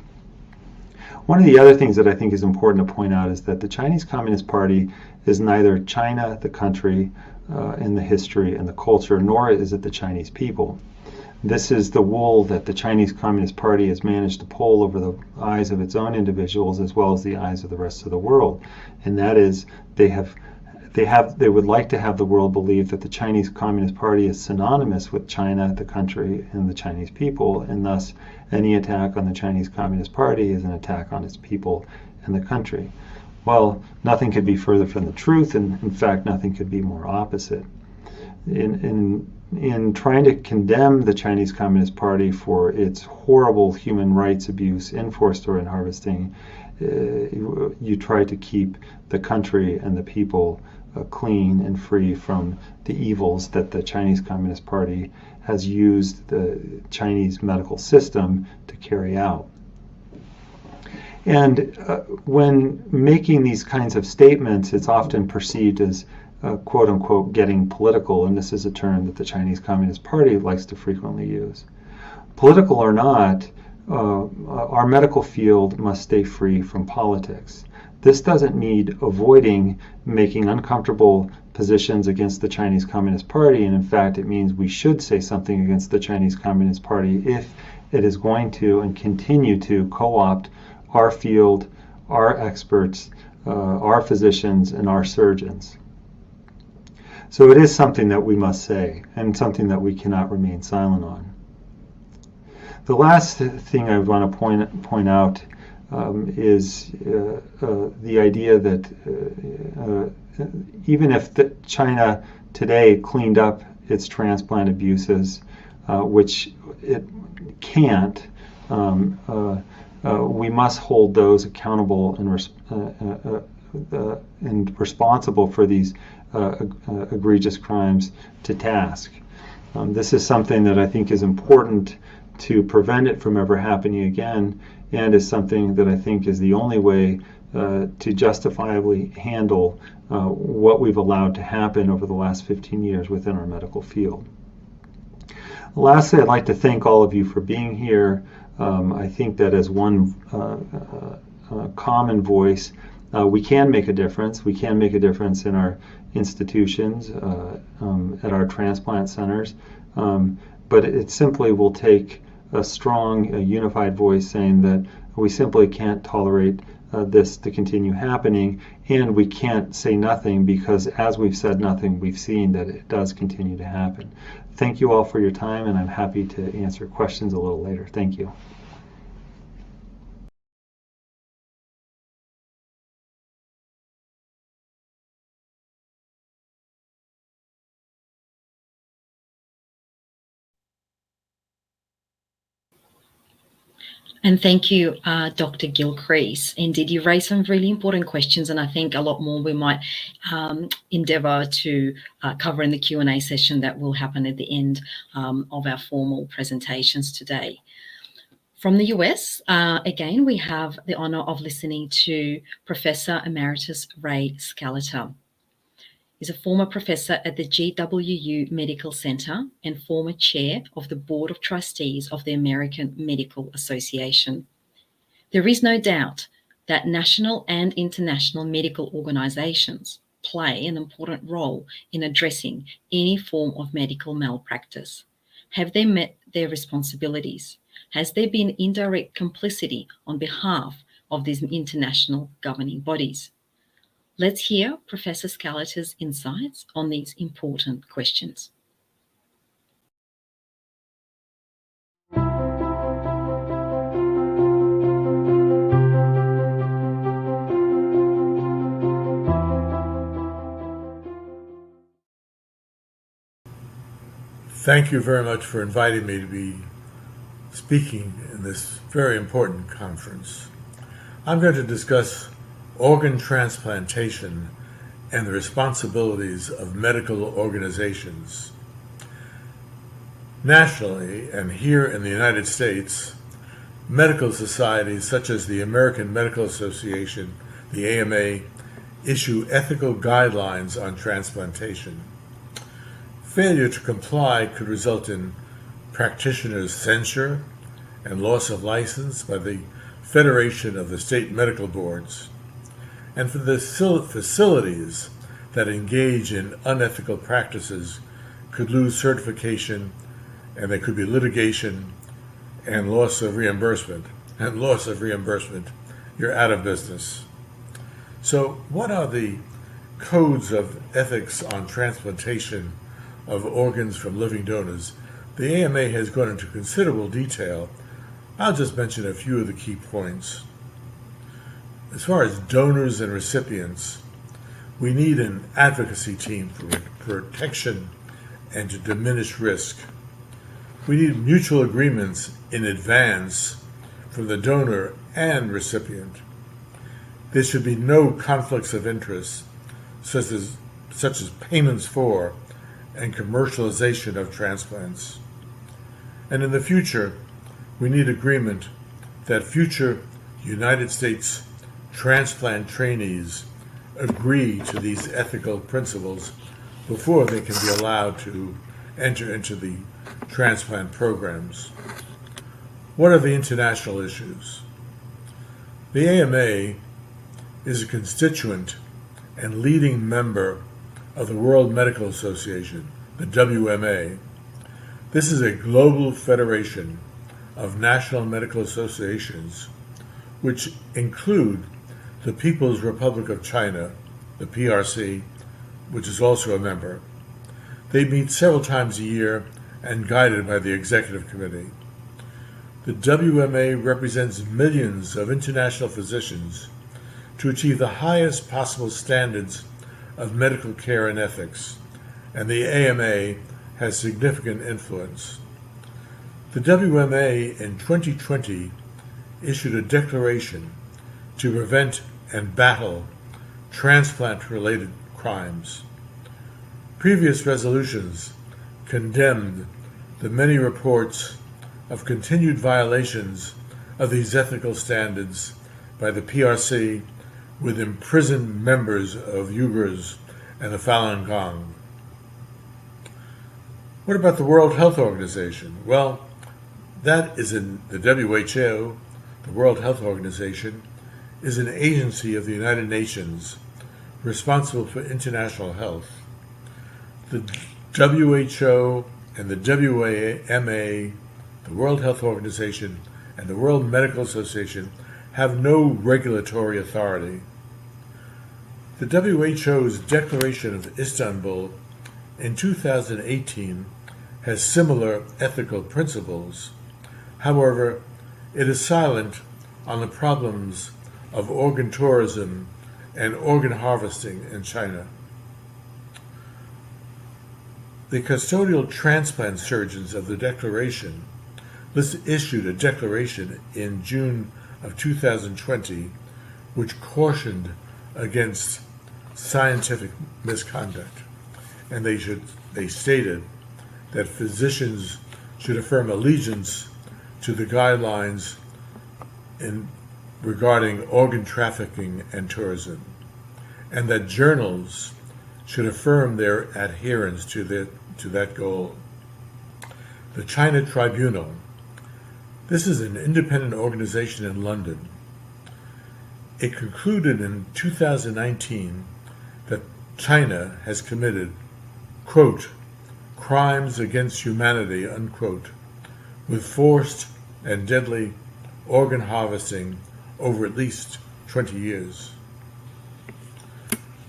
One of the other things that I think is important to point out is that the Chinese Communist Party is neither China, the country, and the history and the culture, nor is it the Chinese people. This is the wool that the Chinese Communist Party has managed to pull over the eyes of its own individuals as well as the eyes of the rest of the world. And that is they would like to have the world believe that the Chinese Communist Party is synonymous with China, the country, and the Chinese people, and thus any attack on the Chinese Communist Party is an attack on its people and the country. Well, nothing could be further from the truth, and in fact, nothing could be more opposite. In trying to condemn the Chinese Communist Party for its horrible human rights abuse in forced organ harvesting, you try to keep the country and the people clean and free from the evils that the Chinese Communist Party has used the Chinese medical system to carry out. And when making these kinds of statements, it's often perceived as quote unquote getting political, and this is a term that the Chinese Communist Party likes to frequently use. Political or not, our medical field must stay free from politics. This doesn't mean avoiding making uncomfortable positions against the Chinese Communist Party, and in fact it means we should say something against the Chinese Communist Party if it is going to and continue to co-opt our field, our experts, our physicians, and our surgeons. So it is something that we must say, and something that we cannot remain silent on. The last thing I want to point out is the idea that even if China today cleaned up its transplant abuses, which it can't, we must hold those accountable and responsible for these egregious crimes to task. This is something that I think is important to prevent it from ever happening again, and is something that I think is the only way to justifiably handle what we've allowed to happen over the last 15 years within our medical field. Lastly, I'd like to thank all of you for being here. I think that as one common voice, we can make a difference. We can make a difference in our institutions, at our transplant centers, but it simply will take a strong, unified voice saying that we simply can't tolerate this to continue happening, and we can't say nothing because as we've said nothing, we've seen that it does continue to happen. Thank you all for your time, and I'm happy to answer questions a little later. Thank you. And thank you, Dr. Gilcrease. Indeed, you raised some really important questions, and I think a lot more we might endeavour to cover in the Q&A session that will happen at the end of our formal presentations today. From the US, again, we have the honour of listening to Professor Emeritus Ray Scalata. He's a former professor at the GWU Medical Center and former chair of the Board of Trustees of the American Medical Association. There is no doubt that national and international medical organizations play an important role in addressing any form of medical malpractice. Have they met their responsibilities? Has there been indirect complicity on behalf of these international governing bodies? Let's hear Professor Scalata's insights on these important questions. Thank you very much for inviting me to be speaking in this very important conference. I'm going to discuss organ transplantation and the responsibilities of medical organizations. Nationally, and here in the United States, medical societies such as the American Medical Association, the AMA, issue ethical guidelines on transplantation. Failure to comply could result in practitioners' censure and loss of license by the Federation of the State Medical Boards, and for the facilities that engage in unethical practices could lose certification, and there could be litigation and loss of reimbursement. And loss of reimbursement, you're out of business. So what are the codes of ethics on transplantation of organs from living donors? The AMA has gone into considerable detail. I'll just mention a few of the key points. As far as donors and recipients, we need an advocacy team for protection and to diminish risk. We need mutual agreements in advance from the donor and recipient. There should be no conflicts of interest, such as payments for and commercialization of transplants. And in the future, we need agreement that future United States transplant trainees agree to these ethical principles before they can be allowed to enter into the transplant programs. What are the international issues? The AMA is a constituent and leading member of the World Medical Association, the WMA. This is a global federation of national medical associations, which include the People's Republic of China, the PRC, which is also a member. They meet several times a year and guided by the Executive Committee. The WMA represents millions of international physicians to achieve the highest possible standards of medical care and ethics, and the AMA has significant influence. The WMA in 2020 issued a declaration to prevent and battle transplant-related crimes. Previous resolutions condemned the many reports of continued violations of these ethical standards by the PRC with imprisoned members of Uyghurs and the Falun Gong. What about the World Health Organization? Well, that is in the WHO, the World Health Organization, is an agency of the United Nations responsible for international health. The WHO and the WMA, the World Health Organization, and the World Medical Association have no regulatory authority. The WHO's Declaration of Istanbul in 2018 has similar ethical principles. However, it is silent on the problems of organ tourism and organ harvesting in China. The custodial transplant surgeons of the Declaration issued a declaration in June of 2020 which cautioned against scientific misconduct, and they stated that physicians should affirm allegiance to the guidelines regarding organ trafficking and tourism, and that journals should affirm their adherence to that goal. The China Tribunal. This is an independent organization in London. It concluded in 2019 that China has committed, quote, crimes against humanity, unquote, with forced and deadly organ harvesting over at least 20 years.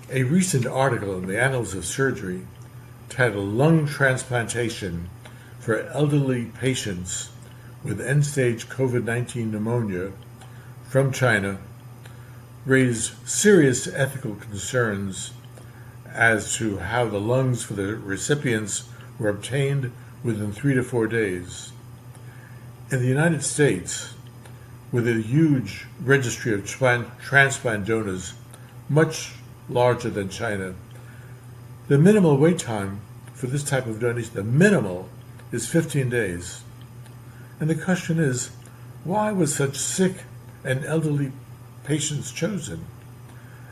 A recent article in the Annals of Surgery titled Lung Transplantation for Elderly Patients with End-Stage COVID-19 Pneumonia from China raised serious ethical concerns as to how the lungs for the recipients were obtained within 3 to 4 days. In the United States, with a huge registry of transplant donors, much larger than China, the minimal wait time for this type of donation, the minimal, is 15 days. And the question is, why was such sick and elderly patients chosen?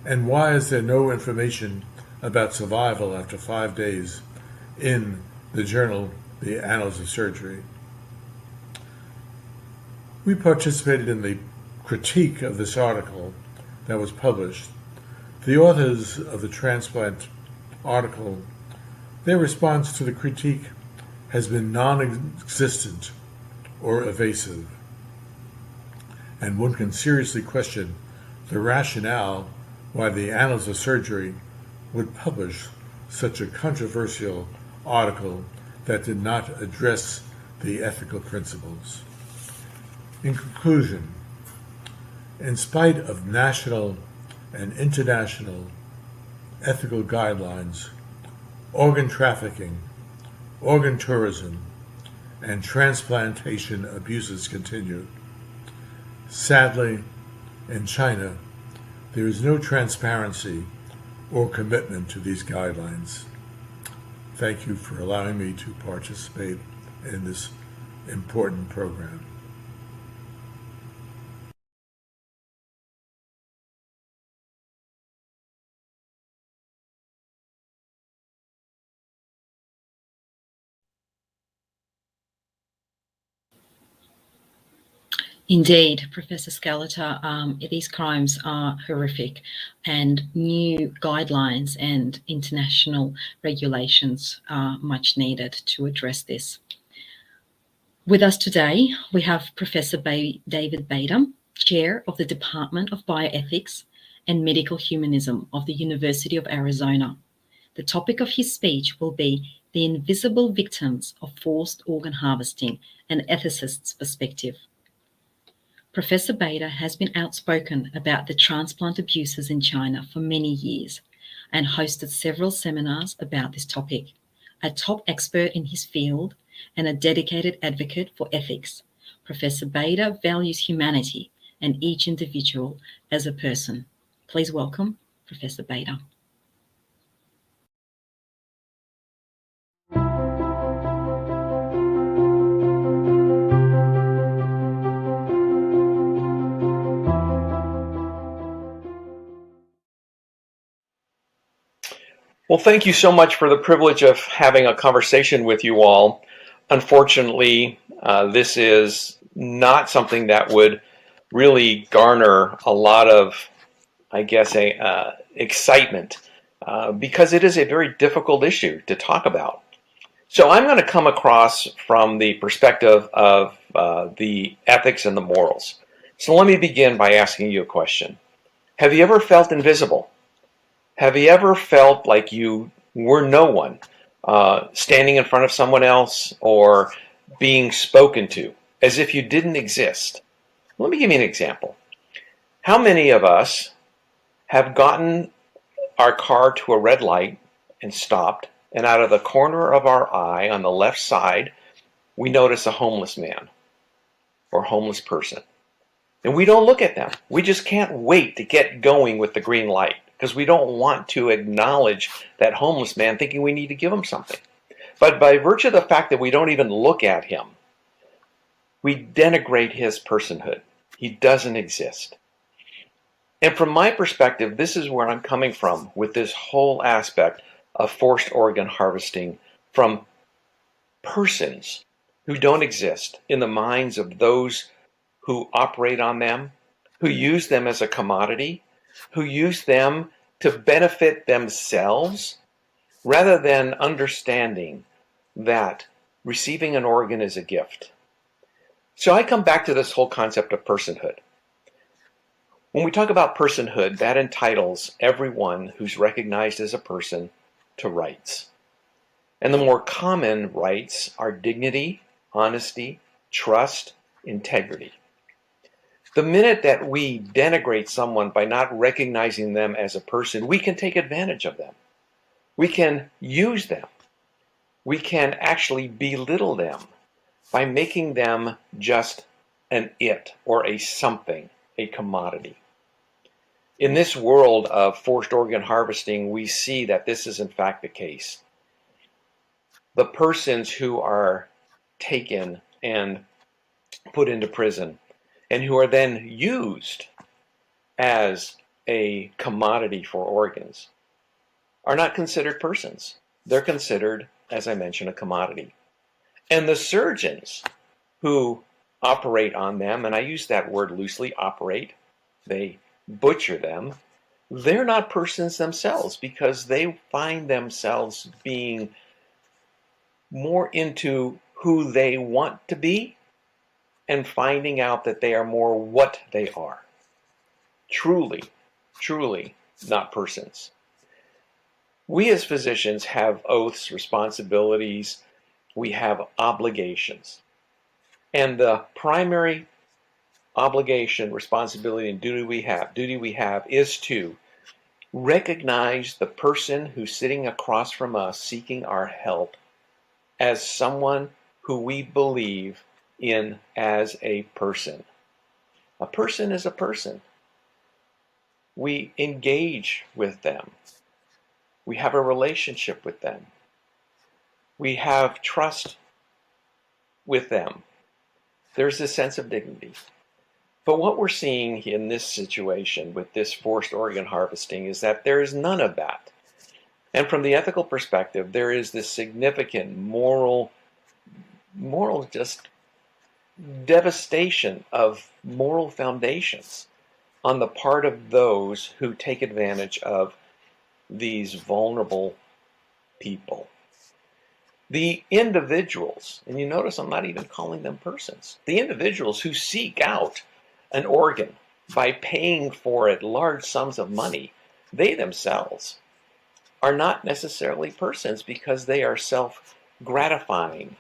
And why is there no information about survival after 5 days in the journal, the Annals of Surgery? We participated in the critique of this article that was published. The authors of the transplant article, their response to the critique has been non-existent or evasive. And one can seriously question the rationale why the Annals of Surgery would publish such a controversial article that did not address the ethical principles. In conclusion, in spite of national and international ethical guidelines, organ trafficking, organ tourism, and transplantation abuses continue. Sadly, in China, there is no transparency or commitment to these guidelines. Thank you for allowing me to participate in this important program. Indeed, Professor Scalata, these crimes are horrific, and new guidelines and international regulations are much needed to address this. With us today, we have Professor David Bader, Chair of the Department of Bioethics and Medical Humanism of the University of Arizona. The topic of his speech will be the invisible victims of forced organ harvesting, an ethicist's perspective. Professor Bader has been outspoken about the transplant abuses in China for many years and hosted several seminars about this topic. A top expert in his field and a dedicated advocate for ethics, Professor Bader values humanity and each individual as a person. Please welcome Professor Bader. Well, thank you so much for the privilege of having a conversation with you all. Unfortunately, this is not something that would really garner a lot of, I guess, excitement because it is a very difficult issue to talk about. So I'm going to come across from the perspective of the ethics and the morals. So let me begin by asking you a question. Have you ever felt invisible? Have you ever felt like you were no one, standing in front of someone else or being spoken to, as if you didn't exist? Let me give you an example. How many of us have gotten our car to a red light and stopped, and out of the corner of our eye on the left side, we notice a homeless man or homeless person? And we don't look at them. We just can't wait to get going with the green light because we don't want to acknowledge that homeless man, thinking we need to give him something. But by virtue of the fact that we don't even look at him, we denigrate his personhood. He doesn't exist. And from my perspective, this is where I'm coming from with this whole aspect of forced organ harvesting from persons who don't exist in the minds of those who operate on them, who use them as a commodity, who use them to benefit themselves, rather than understanding that receiving an organ is a gift. So I come back to this whole concept of personhood. When we talk about personhood, that entitles everyone who's recognized as a person to rights. And the more common rights are dignity, honesty, trust, integrity. The minute that we denigrate someone by not recognizing them as a person, we can take advantage of them. We can use them. We can actually belittle them by making them just an it or a something, a commodity. In this world of forced organ harvesting, we see that this is in fact the case. The persons who are taken and put into prison and who are then used as a commodity for organs are not considered persons. They're considered, as I mentioned, a commodity. And the surgeons who operate on them, and I use that word loosely, operate, they butcher them, they're not persons themselves because they find themselves being more into who they want to be and finding out that they are more what they are. Truly, truly not persons. We as physicians have oaths, responsibilities, we have obligations. And the primary obligation, responsibility, and duty we have is to recognize the person who's sitting across from us seeking our help as someone who we believe in as a person. A person is a person. We engage with them. We have a relationship with them. We have trust with them. There's a sense of dignity. But what we're seeing in this situation with this forced organ harvesting is that there is none of that. And from the ethical perspective, there is this significant moral just devastation of moral foundations on the part of those who take advantage of these vulnerable people. The individuals, and you notice I'm not even calling them persons, the individuals who seek out an organ by paying for it large sums of money, they themselves are not necessarily persons because they are self-gratifying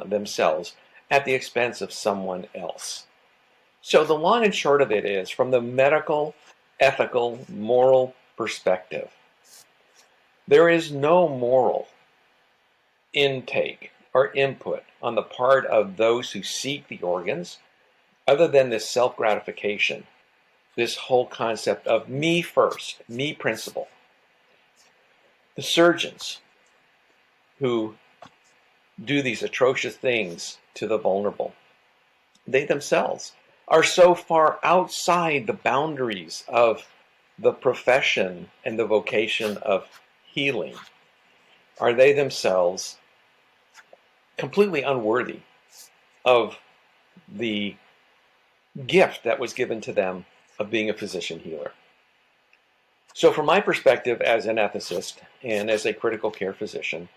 themselves at the expense of someone else. So the long and short of it is, from the medical, ethical, moral perspective, there is no moral intake or input on the part of those who seek the organs other than this self-gratification, this whole concept of me first, me principle. The surgeons who do these atrocious things to the vulnerable, they themselves are so far outside the boundaries of the profession and the vocation of healing, are they themselves completely unworthy of the gift that was given to them of being a physician healer. So from my perspective as an ethicist and as a critical care physician,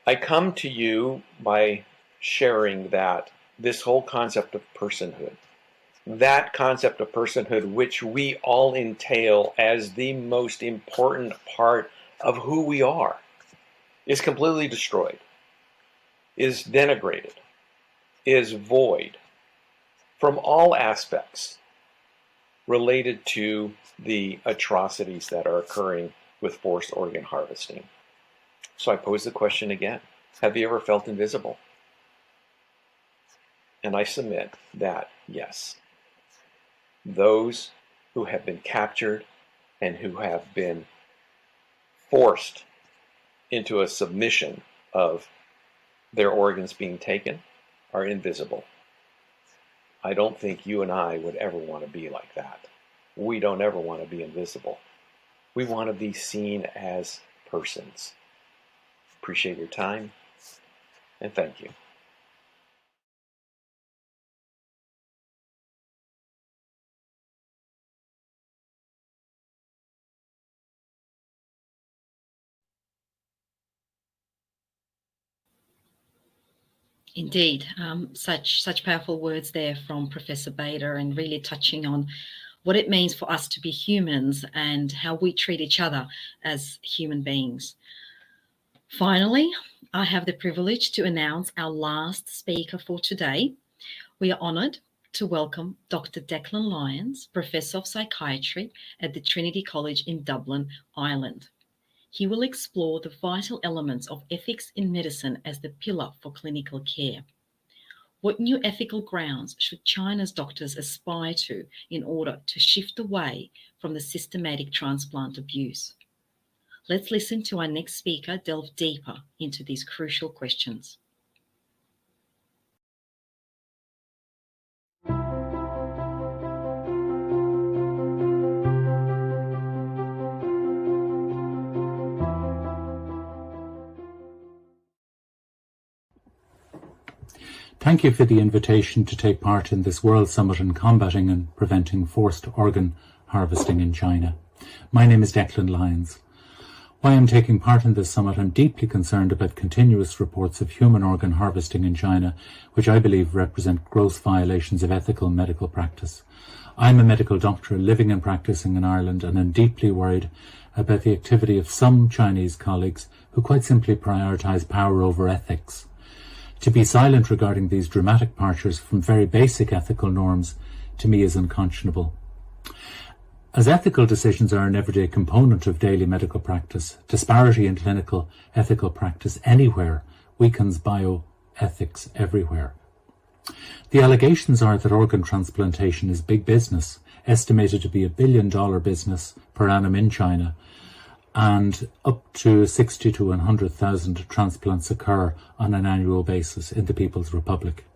I come to you by sharing that this whole concept of personhood, that concept of personhood which we all entail as the most important part of who we are, is completely destroyed, is denigrated, is void from all aspects related to the atrocities that are occurring with forced organ harvesting. So I pose the question again, have you ever felt invisible? And I submit that yes, those who have been captured and who have been forced into a submission of their organs being taken are invisible. I don't think you and I would ever want to be like that. We don't ever want to be invisible. We want to be seen as persons. Appreciate your time, and thank you. Indeed, such powerful words there from Professor Bader, and really touching on what it means for us to be humans and how we treat each other as human beings. Finally, I have the privilege to announce our last speaker for today. We are honoured to welcome Dr. Declan Lyons, Professor of Psychiatry at the Trinity College in Dublin, Ireland. He will explore the vital elements of ethics in medicine as the pillar for clinical care. What new ethical grounds should China's doctors aspire to in order to shift away from the systematic transplant abuse? Let's listen to our next speaker delve deeper into these crucial questions. Thank you for the invitation to take part in this World Summit on Combating and Preventing Forced Organ Harvesting in China. My name is Declan Lyons. While I'm taking part in this summit, I'm deeply concerned about continuous reports of human organ harvesting in China, which I believe represent gross violations of ethical medical practice. I'm a medical doctor living and practicing in Ireland, and I'm deeply worried about the activity of some Chinese colleagues who quite simply prioritise power over ethics. To be silent regarding these dramatic departures from very basic ethical norms, to me, is unconscionable. As ethical decisions are an everyday component of daily medical practice, disparity in clinical ethical practice anywhere weakens bioethics everywhere. The allegations are that organ transplantation is big business, estimated to be $1 billion business per annum in China, and up to 60 to 100,000 transplants occur on an annual basis in the People's Republic.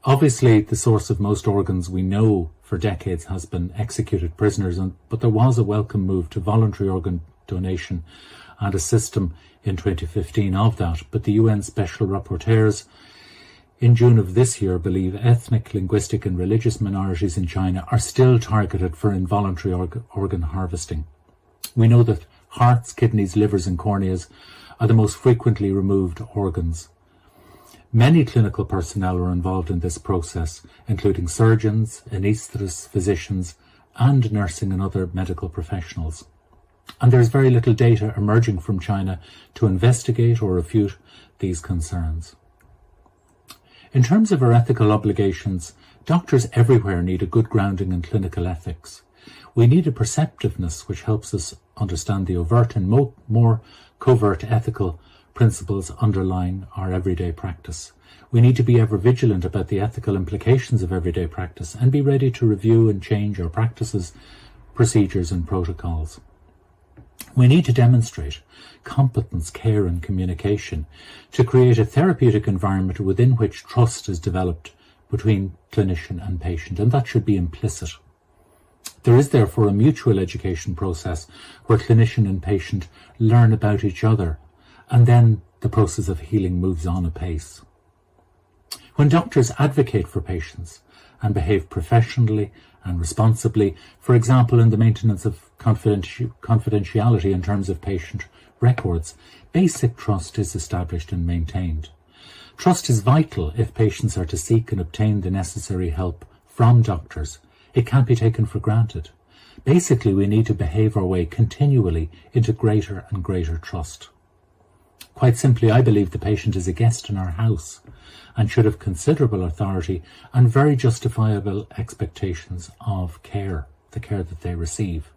Obviously, the source of most organs we know for decades has been executed prisoners, but there was a welcome move to voluntary organ donation and a system in 2015 of that. But the UN Special Rapporteurs in June of this year believe ethnic, linguistic and religious minorities in China are still targeted for involuntary organ harvesting. We know that hearts, kidneys, livers and corneas are the most frequently removed organs. Many clinical personnel are involved in this process, including surgeons, anaesthetists, physicians and nursing and other medical professionals. And there is very little data emerging from China to investigate or refute these concerns. In terms of our ethical obligations, doctors everywhere need a good grounding in clinical ethics. We need a perceptiveness which helps us understand the overt and more covert ethical principles underlying our everyday practice. We need to be ever vigilant about the ethical implications of everyday practice and be ready to review and change our practices, procedures and protocols. We need to demonstrate competence, care and communication to create a therapeutic environment within which trust is developed between clinician and patient, and that should be implicit. There is therefore a mutual education process where clinician and patient learn about each other, and then the process of healing moves on apace. When doctors advocate for patients and behave professionally and responsibly, for example, in the maintenance of confidentiality in terms of patient records, basic trust is established and maintained. Trust is vital if patients are to seek and obtain the necessary help from doctors. It can't be taken for granted. Basically, we need to behave our way continually into greater and greater trust. Quite simply, I believe the patient is a guest in our house and should have considerable authority and very justifiable expectations of care, the care that they receive.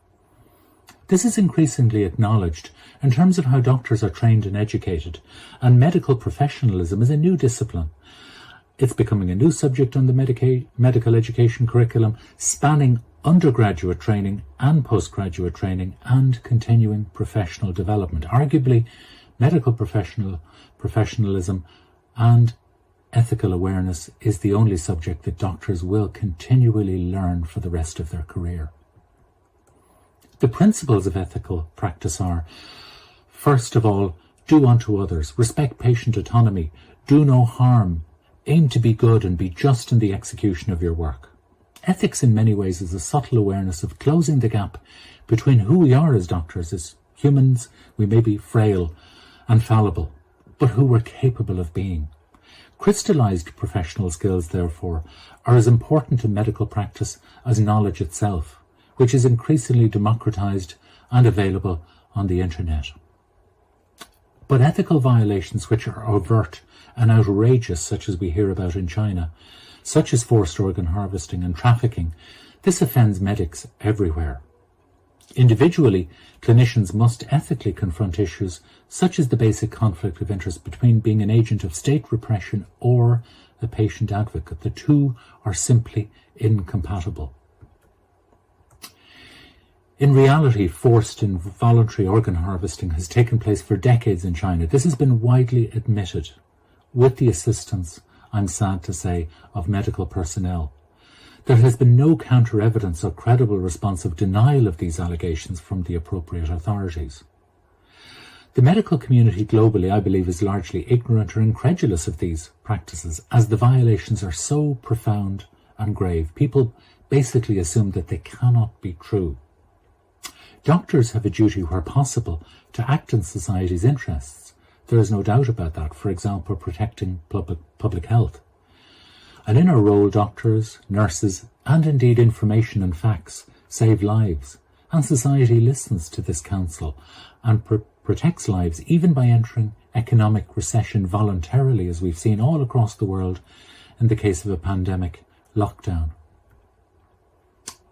This is increasingly acknowledged in terms of how doctors are trained and educated, and medical professionalism is a new discipline. It's becoming a new subject on the medical education curriculum, spanning undergraduate training and postgraduate training and continuing professional development. Arguably, medical professionalism and ethical awareness is the only subject that doctors will continually learn for the rest of their career. The principles of ethical practice are, first of all, do unto others, respect patient autonomy, do no harm, aim to be good and be just in the execution of your work. Ethics in many ways is a subtle awareness of closing the gap between who we are as doctors. As humans, we may be frail and fallible, but who we're capable of being. Crystallized professional skills, therefore, are as important to medical practice as knowledge itself, which is increasingly democratized and available on the internet. But ethical violations which are overt and outrageous, such as we hear about in China, such as forced organ harvesting and trafficking, this offends medics everywhere. Individually, clinicians must ethically confront issues such as the basic conflict of interest between being an agent of state repression or a patient advocate. The two are simply incompatible. In reality, forced and voluntary organ harvesting has taken place for decades in China. This has been widely admitted, with the assistance, I'm sad to say, of medical personnel. There has been no counter-evidence or credible response of denial of these allegations from the appropriate authorities. The medical community globally, I believe, is largely ignorant or incredulous of these practices, as the violations are so profound and grave. People basically assume that they cannot be true. Doctors have a duty where possible to act in society's interests. There is no doubt about that, for example, protecting public health. And in our role, doctors, nurses, and indeed information and facts save lives, and society listens to this counsel and protects lives even by entering economic recession voluntarily, as we've seen all across the world in the case of a pandemic lockdown.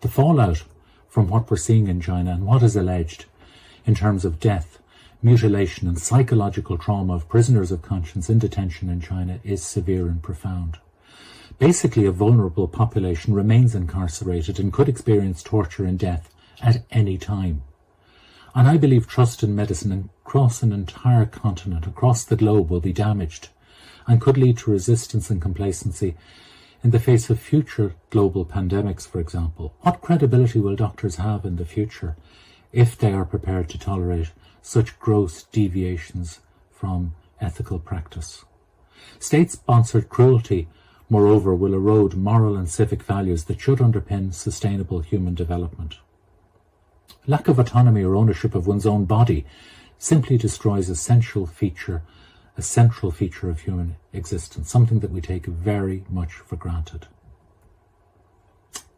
The fallout from what we're seeing in China and what is alleged in terms of death, mutilation and psychological trauma of prisoners of conscience in detention in China is severe and profound. Basically, a vulnerable population remains incarcerated and could experience torture and death at any time. And I believe trust in medicine across an entire continent, across the globe, will be damaged and could lead to resistance and complacency in the face of future global pandemics, for example. What credibility will doctors have in the future if they are prepared to tolerate such gross deviations from ethical practice? State-sponsored cruelty, moreover, will erode moral and civic values that should underpin sustainable human development. Lack of autonomy or ownership of one's own body simply destroys a central feature of human existence, something that we take very much for granted.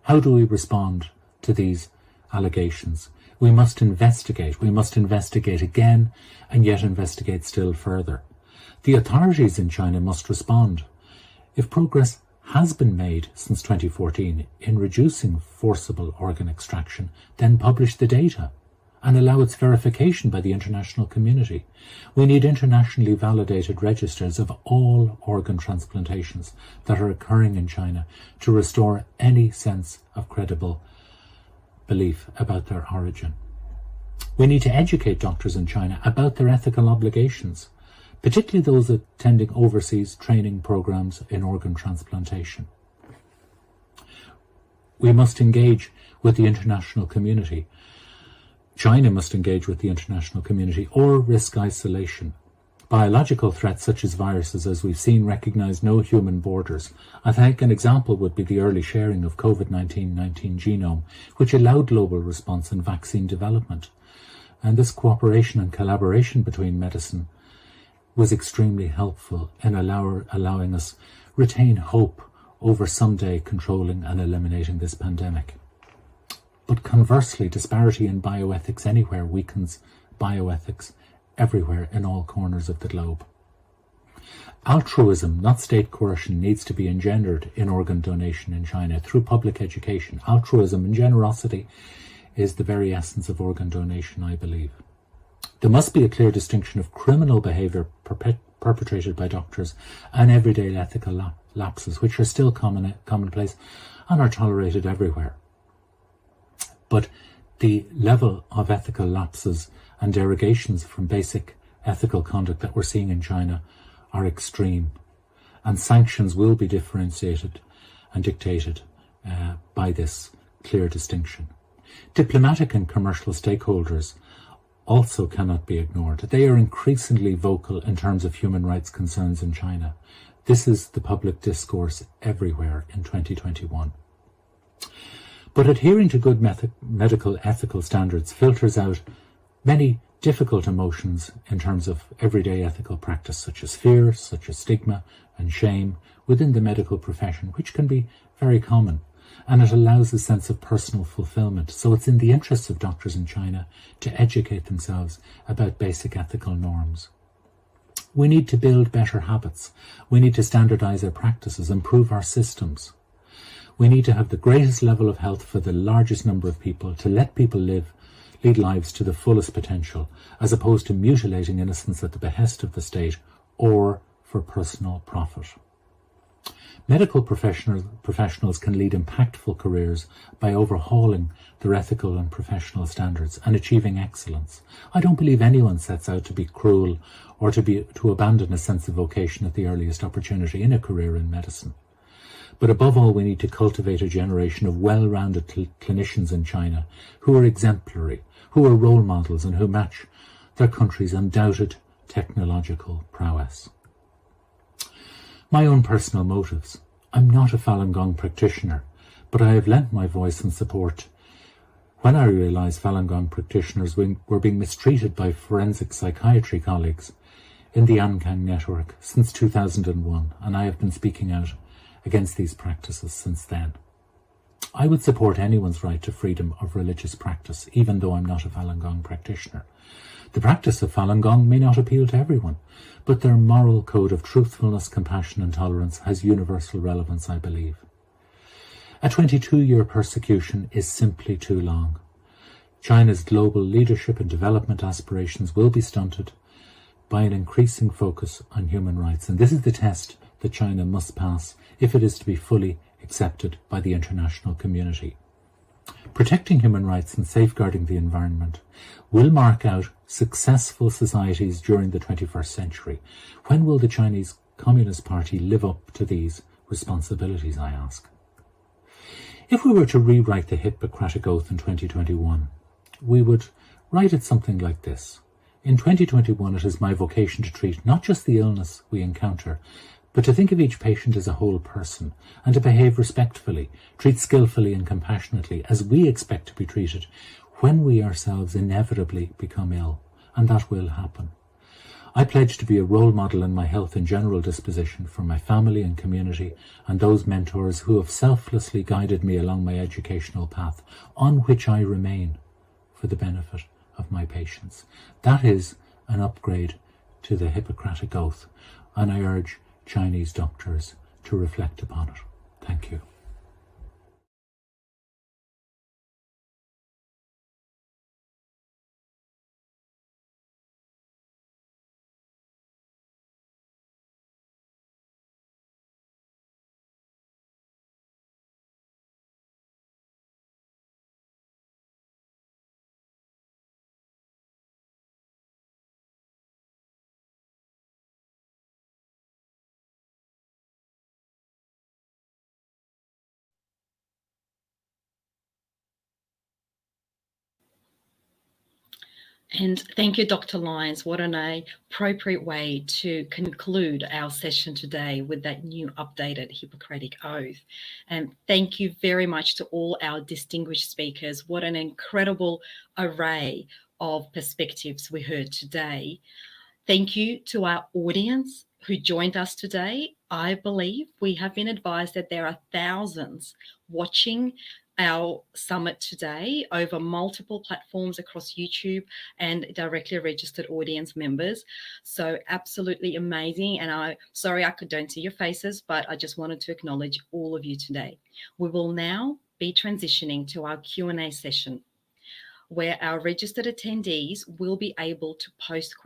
How do we respond to these allegations? We must investigate. We must investigate again and yet investigate still further. The authorities in China must respond. If progress has been made since 2014 in reducing forcible organ extraction, then publish the data and allow its verification by the international community. We need internationally validated registers of all organ transplantations that are occurring in China to restore any sense of credible belief about their origin. We need to educate doctors in China about their ethical obligations, particularly those attending overseas training programs in organ transplantation. We must engage with the international community. China must engage with the international community or risk isolation. Biological threats such as viruses, as we've seen, recognise no human borders. I think an example would be the early sharing of COVID-19 genome, which allowed global response and vaccine development. And this cooperation and collaboration between medicine was extremely helpful in allowing us retain hope over someday controlling and eliminating this pandemic. But conversely, disparity in bioethics anywhere weakens bioethics everywhere in all corners of the globe. Altruism, not state coercion, needs to be engendered in organ donation in China through public education. Altruism and generosity is the very essence of organ donation, I believe. There must be a clear distinction of criminal behaviour perpetrated by doctors and everyday ethical lapses, which are still commonplace and are tolerated everywhere. But the level of ethical lapses and derogations from basic ethical conduct that we're seeing in China are extreme, and sanctions will be differentiated and dictated by this clear distinction. Diplomatic and commercial stakeholders also cannot be ignored. They are increasingly vocal in terms of human rights concerns in China. This is the public discourse everywhere in 2021. But adhering to good medical ethical standards filters out many difficult emotions in terms of everyday ethical practice, such as fear, such as stigma and shame within the medical profession, which can be very common. And it allows a sense of personal fulfillment. So it's in the interests of doctors in China to educate themselves about basic ethical norms. We need to build better habits. We need to standardize our practices, improve our systems. We need to have the greatest level of health for the largest number of people, to let people lead lives to the fullest potential, as opposed to mutilating innocence at the behest of the state or for personal profit. Medical professionals can lead impactful careers by overhauling their ethical and professional standards and achieving excellence. I don't believe anyone sets out to be cruel or to abandon a sense of vocation at the earliest opportunity in a career in medicine. But above all, we need to cultivate a generation of well-rounded clinicians in China who are exemplary, who are role models, and who match their country's undoubted technological prowess. My own personal motives. I'm not a Falun Gong practitioner, but I have lent my voice and support when I realised Falun Gong practitioners were being mistreated by forensic psychiatry colleagues in the Ankang network since 2001, and I have been speaking out against these practices since then. I would support anyone's right to freedom of religious practice, even though I'm not a Falun Gong practitioner. The practice of Falun Gong may not appeal to everyone, but their moral code of truthfulness, compassion and tolerance has universal relevance, I believe. A 22-year persecution is simply too long. China's global leadership and development aspirations will be stunted by an increasing focus on human rights, and this is the test that China must pass if it is to be fully accepted by the international community. Protecting human rights and safeguarding the environment will mark out successful societies during the 21st century. When will the Chinese Communist Party live up to these responsibilities, I ask? If we were to rewrite the Hippocratic Oath in 2021, we would write it something like this. In 2021, it is my vocation to treat not just the illness we encounter, but to think of each patient as a whole person and to behave respectfully, treat skillfully and compassionately as we expect to be treated when we ourselves inevitably become ill, and that will happen. I pledge to be a role model in my health and general disposition for my family and community and those mentors who have selflessly guided me along my educational path, on which I remain for the benefit of my patients. That is an upgrade to the Hippocratic Oath, and I urge Chinese doctors to reflect upon it. Thank you. And thank you, Dr. Lyons. What an appropriate way to conclude our session today with that new updated Hippocratic Oath. And thank you very much to all our distinguished speakers. What an incredible array of perspectives we heard today. Thank you to our audience who joined us today. I believe we have been advised that there are thousands watching our summit today over multiple platforms across YouTube and directly registered audience members. So absolutely amazing. And I'm sorry I don't see your faces, but I just wanted to acknowledge all of you today. We will now be transitioning to our Q&A session, where our registered attendees will be able to post questions